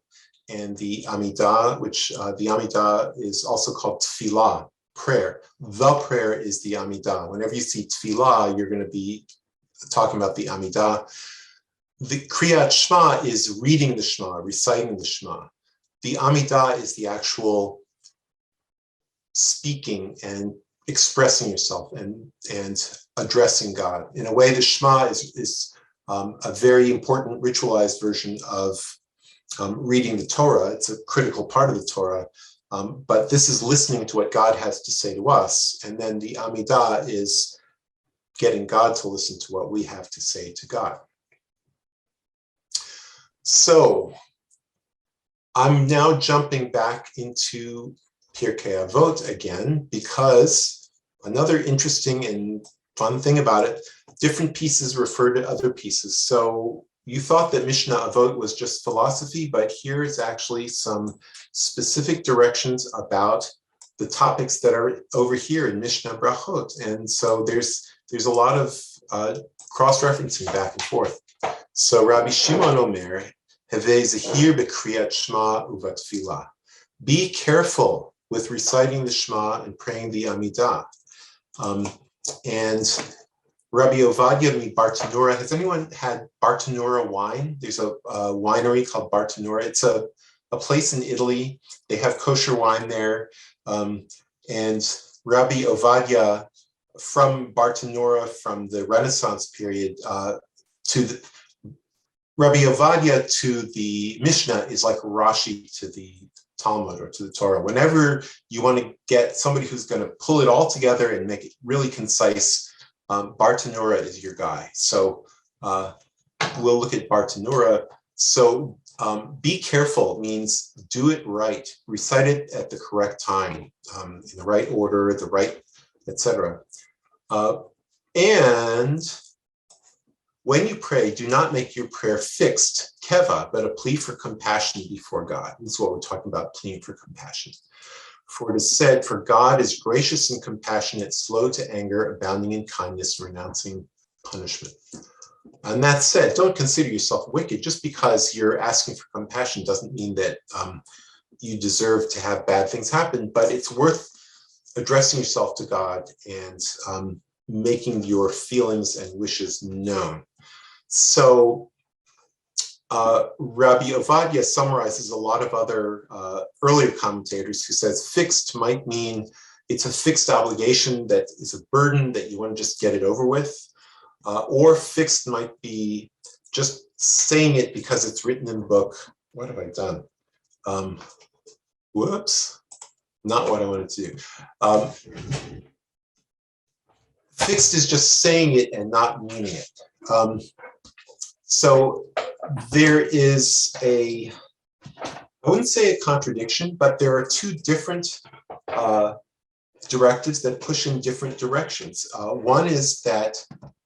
and the Amidah, which the Amidah is also called Tefillah, prayer. The prayer is the Amidah. Whenever you see Tefillah, you're going to be talking about the Amidah. The Kriyat Shema is reading the Shema, reciting the Shema. The Amidah is the actual speaking and expressing yourself and addressing God. In a way, the Shema is a very important ritualized version of reading the Torah. It's a critical part of the Torah, but this is listening to what God has to say to us. And then the Amidah is getting God to listen to what we have to say to God. So I'm now jumping back into Pirkei Avot again, because another interesting and fun thing about it, different pieces refer to other pieces. So you thought that Mishnah Avot was just philosophy, but here is actually some specific directions about the topics that are over here in Mishnah Berachot. And so there's a lot of cross-referencing back and forth. So Rabbi Shimon Omer, Hevei Zehir bekriyat Shema uvatfilah. Be careful with reciting the Shema and praying the Amidah. And Rabbi Ovadia mi Bartanura, has anyone had Bartanura wine? There's a winery called Bartanura. It's a place in Italy. They have kosher wine there. And Rabbi Ovadia from Bartanura, from the Renaissance period, Rabbi Ovadia to the Mishnah is like Rashi to the Talmud or to the Torah. Whenever you want to get somebody who's going to pull it all together and make it really concise, Bartanura is your guy. So we'll look at Bartanura. So be careful means do it right, recite it at the correct time, in the right order, the right, etc. And when you pray, do not make your prayer fixed, keva, but a plea for compassion before God. This is what we're talking about, pleading for compassion. For it is said, for God is gracious and compassionate, slow to anger, abounding in kindness, renouncing punishment. And that said, don't consider yourself wicked. Just because you're asking for compassion doesn't mean that you deserve to have bad things happen, but it's worth addressing yourself to God and making your feelings and wishes known. So Rabbi Ovadia summarizes a lot of other earlier commentators who says fixed might mean it's a fixed obligation that is a burden that you want to just get it over with, or fixed might be just saying it because it's written in the book. What have I done? Whoops, not what I wanted to do. Fixed is just saying it and not meaning it. So there is I wouldn't say a contradiction, but there are two different directives that push in different directions. One is that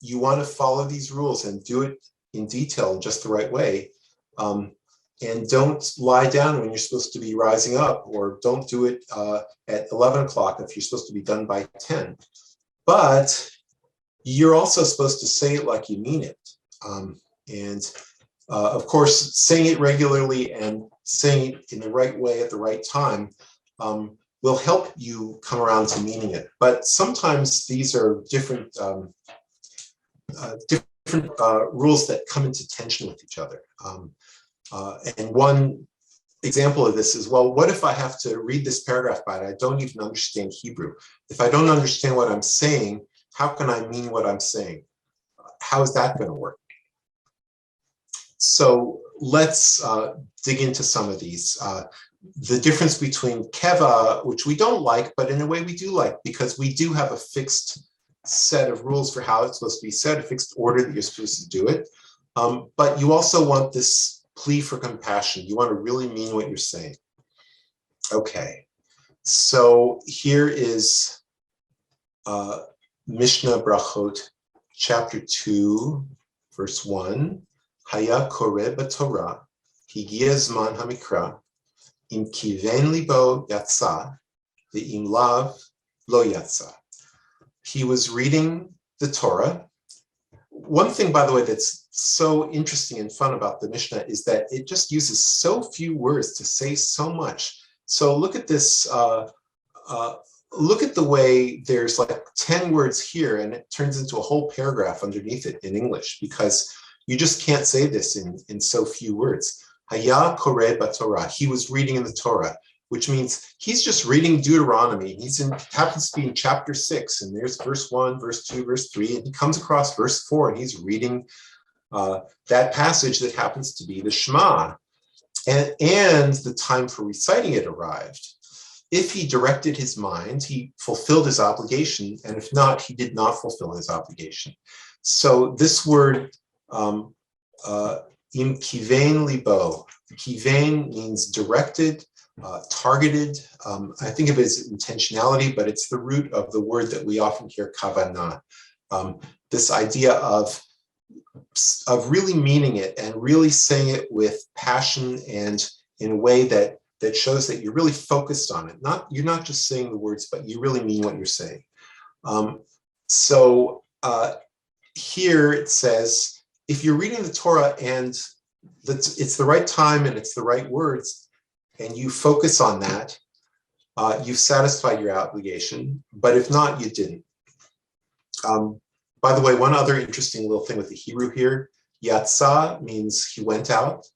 you want to follow these rules and do it in detail in just the right way. And don't lie down when you're supposed to be rising up, or don't do it at 11 o'clock if you're supposed to be done by 10. But you're also supposed to say it like you mean it. Of course, saying it regularly and saying it in the right way at the right time will help you come around to meaning it. But sometimes these are different rules that come into tension with each other. And one example of this is, well, what if I have to read this paragraph, but I don't even understand Hebrew? If I don't understand what I'm saying, how can I mean what I'm saying? How is that going to work? So let's dig into some of these. The difference between keva, which we don't like, but in a way we do like, because we do have a fixed set of rules for how it's supposed to be said, a fixed order that you're supposed to do it. But you also want this plea for compassion. You want to really mean what you're saying. Okay, so here is Mishnah Berachot, chapter 2, verse 1, Haya kore b'Torah, higia zman hamikra, im kiven libo yatsa, ve'im lav lo yatsa. He was reading the Torah. One thing, by the way, that's so interesting and fun about the Mishnah is that it just uses so few words to say so much. So look at this, look at the way there's like 10 words here and it turns into a whole paragraph underneath it in English, because you just can't say this in so few words. Haya koreh b'Torah, he was reading in the Torah, which means he's just reading Deuteronomy. Happens to be in chapter 6, and there's verse 1, verse 2, verse 3, and he comes across verse 4, and he's reading that passage that happens to be the Shema. And the time for reciting it arrived. If he directed his mind, he fulfilled his obligation, and if not, he did not fulfill his obligation. So this word, im kivein libo, kivein means directed, targeted. I think of it as intentionality, but it's the root of the word that we often hear, kavanah. This idea of really meaning it and really saying it with passion and in a way that shows that you're really focused on it. You're not just saying the words, but you really mean what you're saying. Here it says, if you're reading the Torah and it's the right time and it's the right words, and you focus on that, you've satisfied your obligation. But if not, you didn't. By the way, one other interesting little thing with the Hebrew here, yatsa means he went out.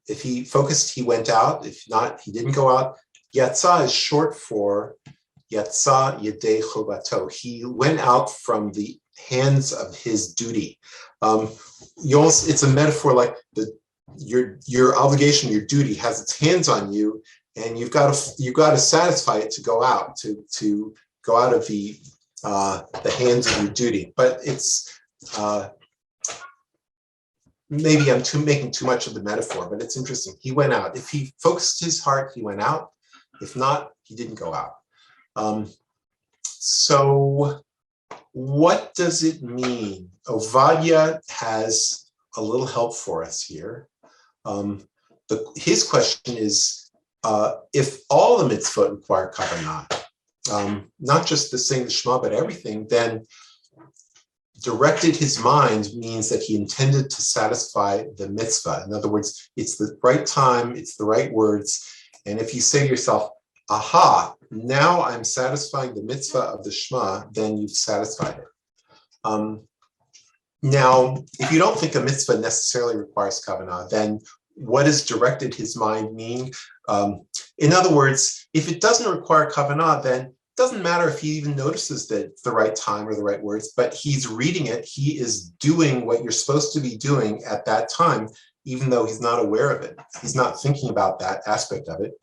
If he focused, he went out. If not, he didn't go out. Yatsa is short for yatsa yedei chovato. He went out from the hands of his duty. It's a metaphor like your obligation, your duty has its hands on you, and you've got to satisfy it to go out, to go out of the hands of your duty. But it's maybe I'm making too much of the metaphor, but it's interesting. He went out. If he focused his heart, he went out. If not, he didn't go out. So what does it mean? Ovadia has a little help for us here. His question is, if all the mitzvot require kavanah, not just the saying the Shema, but everything, then directed his mind means that he intended to satisfy the mitzvah. In other words, it's the right time, it's the right words. And if you say to yourself, aha, now I'm satisfying the mitzvah of the Shema, then you've satisfied it. Now, if you don't think a mitzvah necessarily requires kavanah, then what does directed his mind mean? In other words, if it doesn't require kavanah, then it doesn't matter if he even notices that it's the right time or the right words, but he's reading it. He is doing what you're supposed to be doing at that time, even though he's not aware of it. He's not thinking about that aspect of it.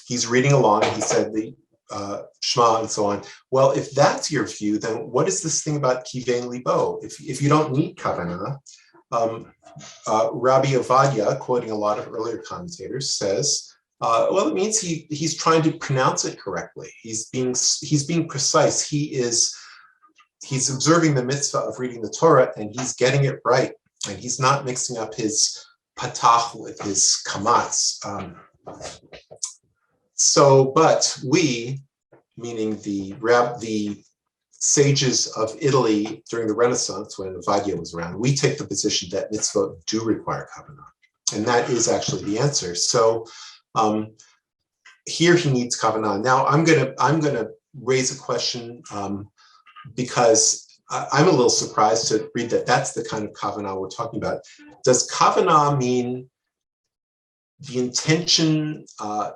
He's reading along, and he said the Shema and so on. Well, if that's your view, then what is this thing about kivein libo? If you don't need kavanah, Rabbi Ovadia, quoting a lot of earlier commentators, says, well, it means he's trying to pronounce it correctly. He's being precise. He's observing the mitzvah of reading the Torah, and he's getting it right. And he's not mixing up his patach with his kamatz. But we, meaning the sages of Italy during the Renaissance, when Ovadia was around, we take the position that mitzvot do require kavanah, and that is actually the answer. So here he needs kavanah. Now I'm gonna raise a question because I'm a little surprised to read that that's the kind of kavanah we're talking about. Does kavanah mean the intention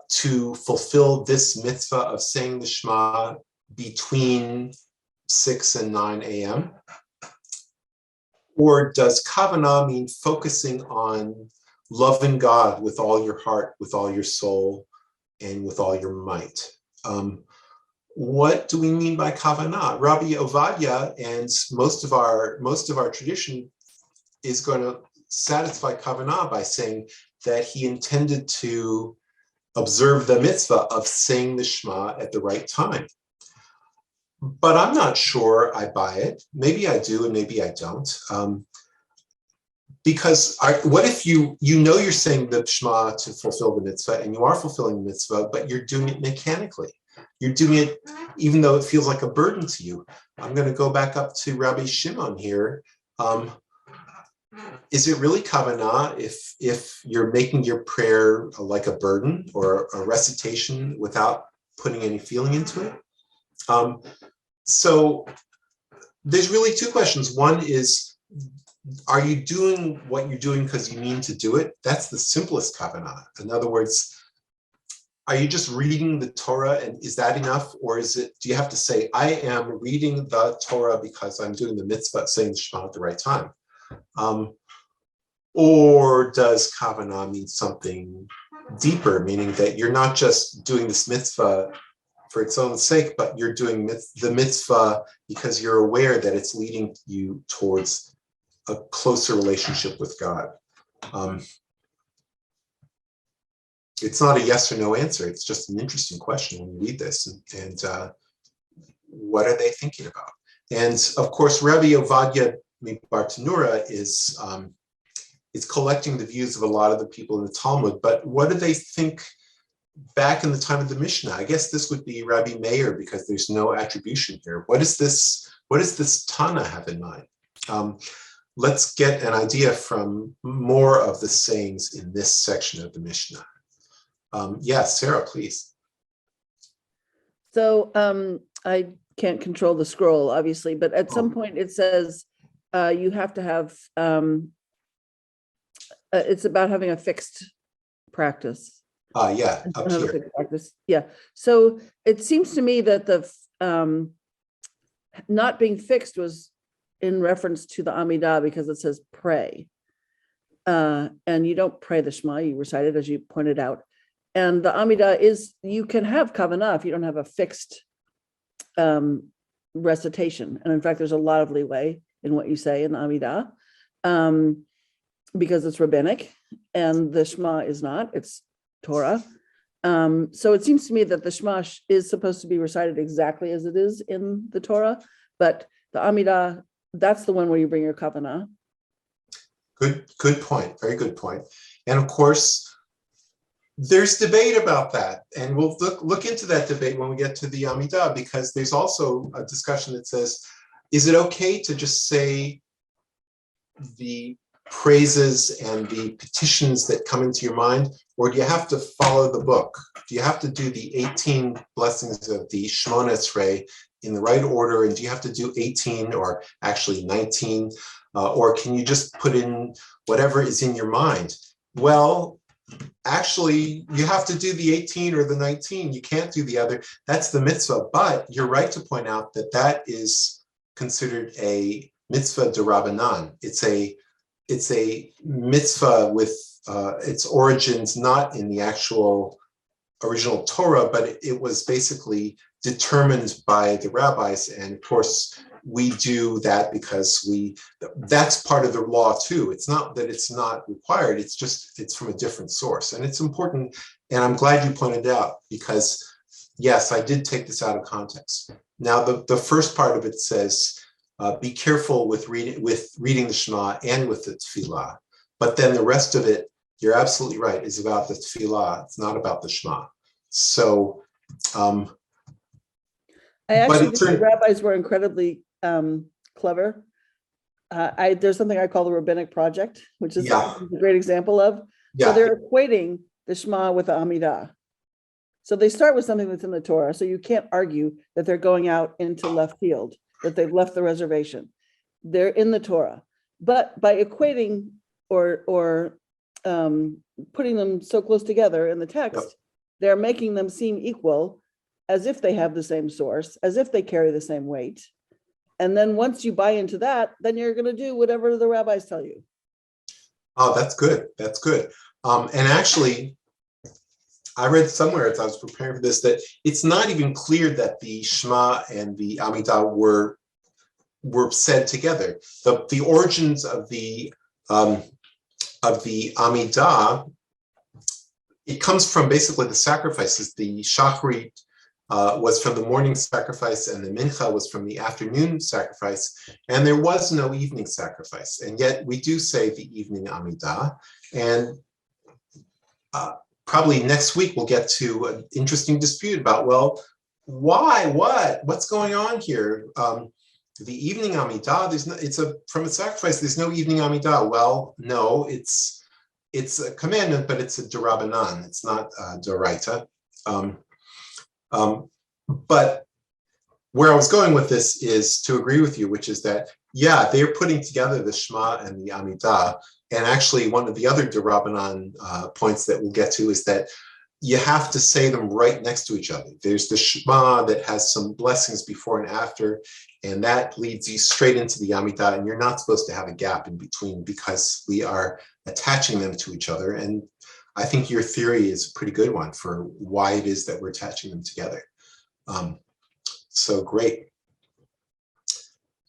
to fulfill this mitzvah of saying the Shema between 6 and 9 a.m.? Or does kavanah mean focusing on loving God with all your heart, with all your soul, and with all your might? What do we mean by kavanah? Rabbi Ovadia and most of our tradition is going to satisfy kavanah by saying that he intended to observe the mitzvah of saying the Shema at the right time. but I'm not sure I buy it. Maybe I do, and maybe I don't. Because what if you're saying the Shema to fulfill the mitzvah, and you are fulfilling the mitzvah, but you're doing it mechanically. You're doing it even though it feels like a burden to you. I'm going to go back up to Rabbi Shimon here. Is it really kavanah if you're making your prayer like a burden or a recitation without putting any feeling into it? So there's really two questions. One is, are you doing what you're doing because you mean to do it? That's the simplest kavanah. In other words, are you just reading the Torah and is that enough? Or do you have to say, I am reading the Torah because I'm doing the mitzvah, saying the Shema at the right time? Or does kavanah mean something deeper, meaning that you're not just doing this mitzvah for its own sake, but you're doing the mitzvah because you're aware that it's leading you towards a closer relationship with God? It's not a yes or no answer. It's just an interesting question when you read this. And what are they thinking about? And of course, Rabbi Ovadia Bartanura is collecting the views of a lot of the people in the Talmud. But what do they think back in the time of the Mishnah? I guess this would be Rabbi Meir, because there's no attribution here. What does this Tana have in mind? Let's get an idea from more of the sayings in this section of the Mishnah. Yes, Sarah, please. So I can't control the scroll, obviously, but at some point it says you have to have, it's about having a fixed practice. Yeah, up here. Practice. Yeah. So it seems to me that the not being fixed was in reference to the Amidah, because it says pray. And you don't pray the Shema, you recite it, as you pointed out. And the Amidah is, you can have kavanah if you don't have a fixed recitation. And in fact, there's a lot of leeway in what you say in the Amidah, because it's rabbinic and the Shema is not, it's Torah. So it seems to me that the Shema is supposed to be recited exactly as it is in the Torah, but the Amidah, that's the one where you bring your kavanah. Good point. Very good point. And of course, there's debate about that, and we'll look into that debate when we get to the Amidah, because there's also a discussion that says, is it okay to just say the praises and the petitions that come into your mind, or do you have to follow the book? Do you have to do the 18 blessings of the Shemona Esrei in the right order, and do you have to do 18 or actually 19, or can you just put in whatever is in your mind? Well, actually, you have to do the 18 or the 19. You can't do the other. That's the mitzvah. But you're right to point out that that is considered a mitzvah d'Rabbanan. It's a mitzvah with its origins not in the actual original Torah, but it was basically determined by the rabbis. And of course, we do that because that's part of the law too. It's not that it's not required, it's from a different source. And it's important, and I'm glad you pointed out, because yes, I did take this out of context. Now, the first part of it says, be careful with reading the Shema and with the Tefillah. But then the rest of it, you're absolutely right, is about the Tefillah. It's not about the Shema. So, I actually think the rabbis were incredibly clever. There's something I call the rabbinic project, which is a great example of. Yeah. So they're equating the Shema with the Amidah. So they start with something that's in the Torah. So you can't argue that they're going out into left field, that they've left the reservation. They're in the Torah. But by equating or putting them so close together in the text, they're making them seem equal, as if they have the same source, as if they carry the same weight. And then once you buy into that, then you're going to do whatever the rabbis tell you. Oh, that's good. That's good. And actually, I read somewhere as I was preparing for this that it's not even clear that the Shema and the Amidah were said together. The origins of the Amidah, it comes from basically the sacrifices, the Shachrit was from the morning sacrifice, and the mincha was from the afternoon sacrifice, and there was no evening sacrifice. And yet we do say the evening Amidah, and probably next week we'll get to an interesting dispute about, well, why, what's going on here? The evening Amidah, from a sacrifice, there's no evening Amidah. Well, no, it's a commandment, but it's a derabanan, it's not a doraita. But where I was going with this is to agree with you, which is that, yeah, they're putting together the Shema and the Amidah. And actually, one of the other derabanan points that we'll get to is that you have to say them right next to each other. There's the Shema that has some blessings before and after, and that leads you straight into the Amidah, and you're not supposed to have a gap in between because we are attaching them to each other. And I think your theory is a pretty good one for why it is that we're attaching them together. So great.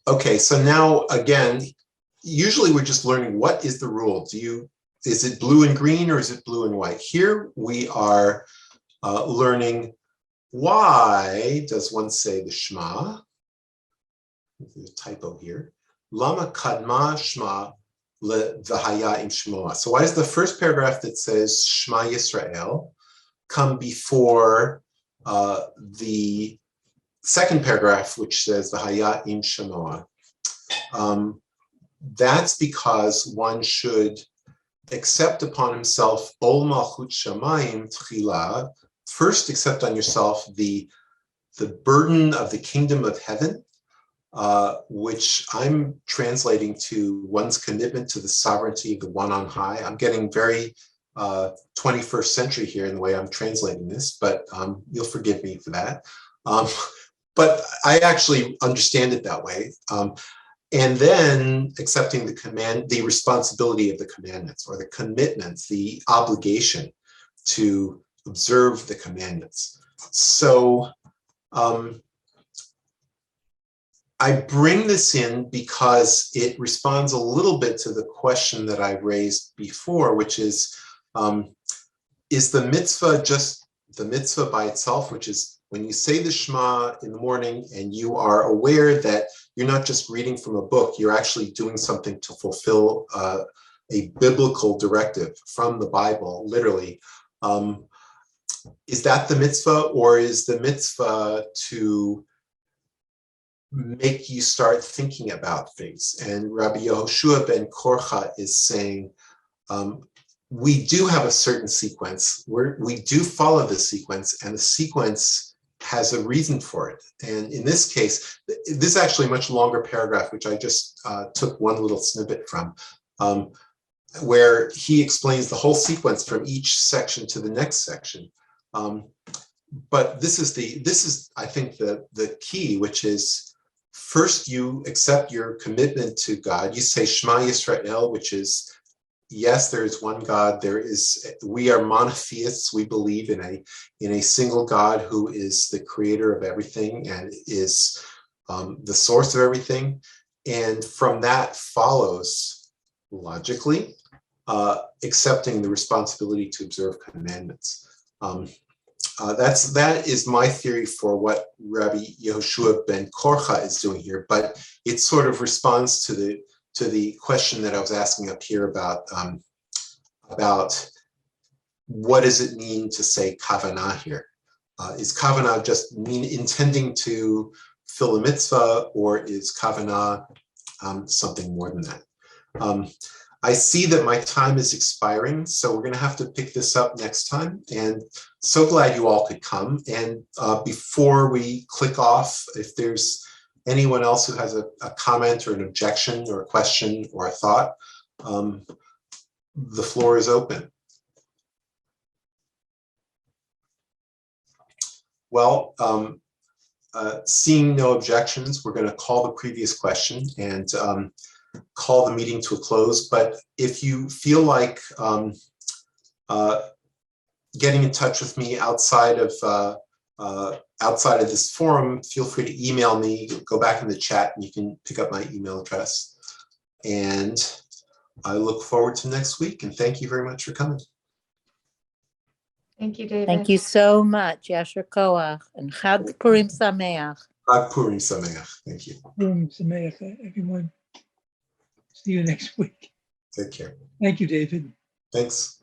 Okay, so now again, usually we're just learning what is the rule. Is it blue and green or is it blue and white? Here we are learning why does one say the Shema? There's a typo here. Lama kadma Shema v'haya im Shmoa. So why does the first paragraph that says Shema Yisrael come before the second paragraph, which says v'haya im Shemoa? That's because one should accept upon himself ol malchut shamayim tchila. First, accept on yourself the burden of the kingdom of heaven, which I'm translating to one's commitment to the sovereignty of the one on high. I'm getting very 21st century here in the way I'm translating this, but you'll forgive me for that. But I actually understand it that way. And then accepting the responsibility of the commandments, or the commitments, the obligation to observe the commandments. So I bring this in because it responds a little bit to the question that I raised before, which is the mitzvah just the mitzvah by itself, which is when you say the Shema in the morning and you are aware that you're not just reading from a book, you're actually doing something to fulfill a biblical directive from the Bible, literally. Is that the mitzvah, or is the mitzvah to make you start thinking about things? And Rabbi Yehoshua ben Korcha is saying, we do have a certain sequence, we do follow the sequence, and the sequence has a reason for it. And in this case, this is actually a much longer paragraph, which I just took one little snippet from, where he explains the whole sequence from each section to the next section. But this is I think the key, which is first you accept your commitment to God. You say Shema Yisrael, which is, yes, there is one God. We are monotheists. We believe in a single God who is the creator of everything and is the source of everything. And from that follows, logically, accepting the responsibility to observe commandments. That is my theory for what Rabbi Yehoshua ben Korcha is doing here, but it sort of responds to the question that I was asking up here about what does it mean to say kavanah here? Is kavanah just intending to fill a mitzvah, or is kavanah something more than that? I see that my time is expiring, so we're going to have to pick this up next time. And so glad you all could come. And before we click off, if there's anyone else who has a comment or an objection or a question or a thought, the floor is open. Well, seeing no objections, we're going to call the previous question and call the meeting to a close. But if you feel like getting in touch with me outside of this forum, feel free to email me, go back in the chat, and you can pick up my email address. And I look forward to next week, and thank you very much for coming. Thank you, David. Thank you so much. Yasher Koach and Chag Purim Sameach. Chag Purim Sameach. Thank you. Purim Sameach, everyone. See you next week. Take care. Thank you, David. Thanks.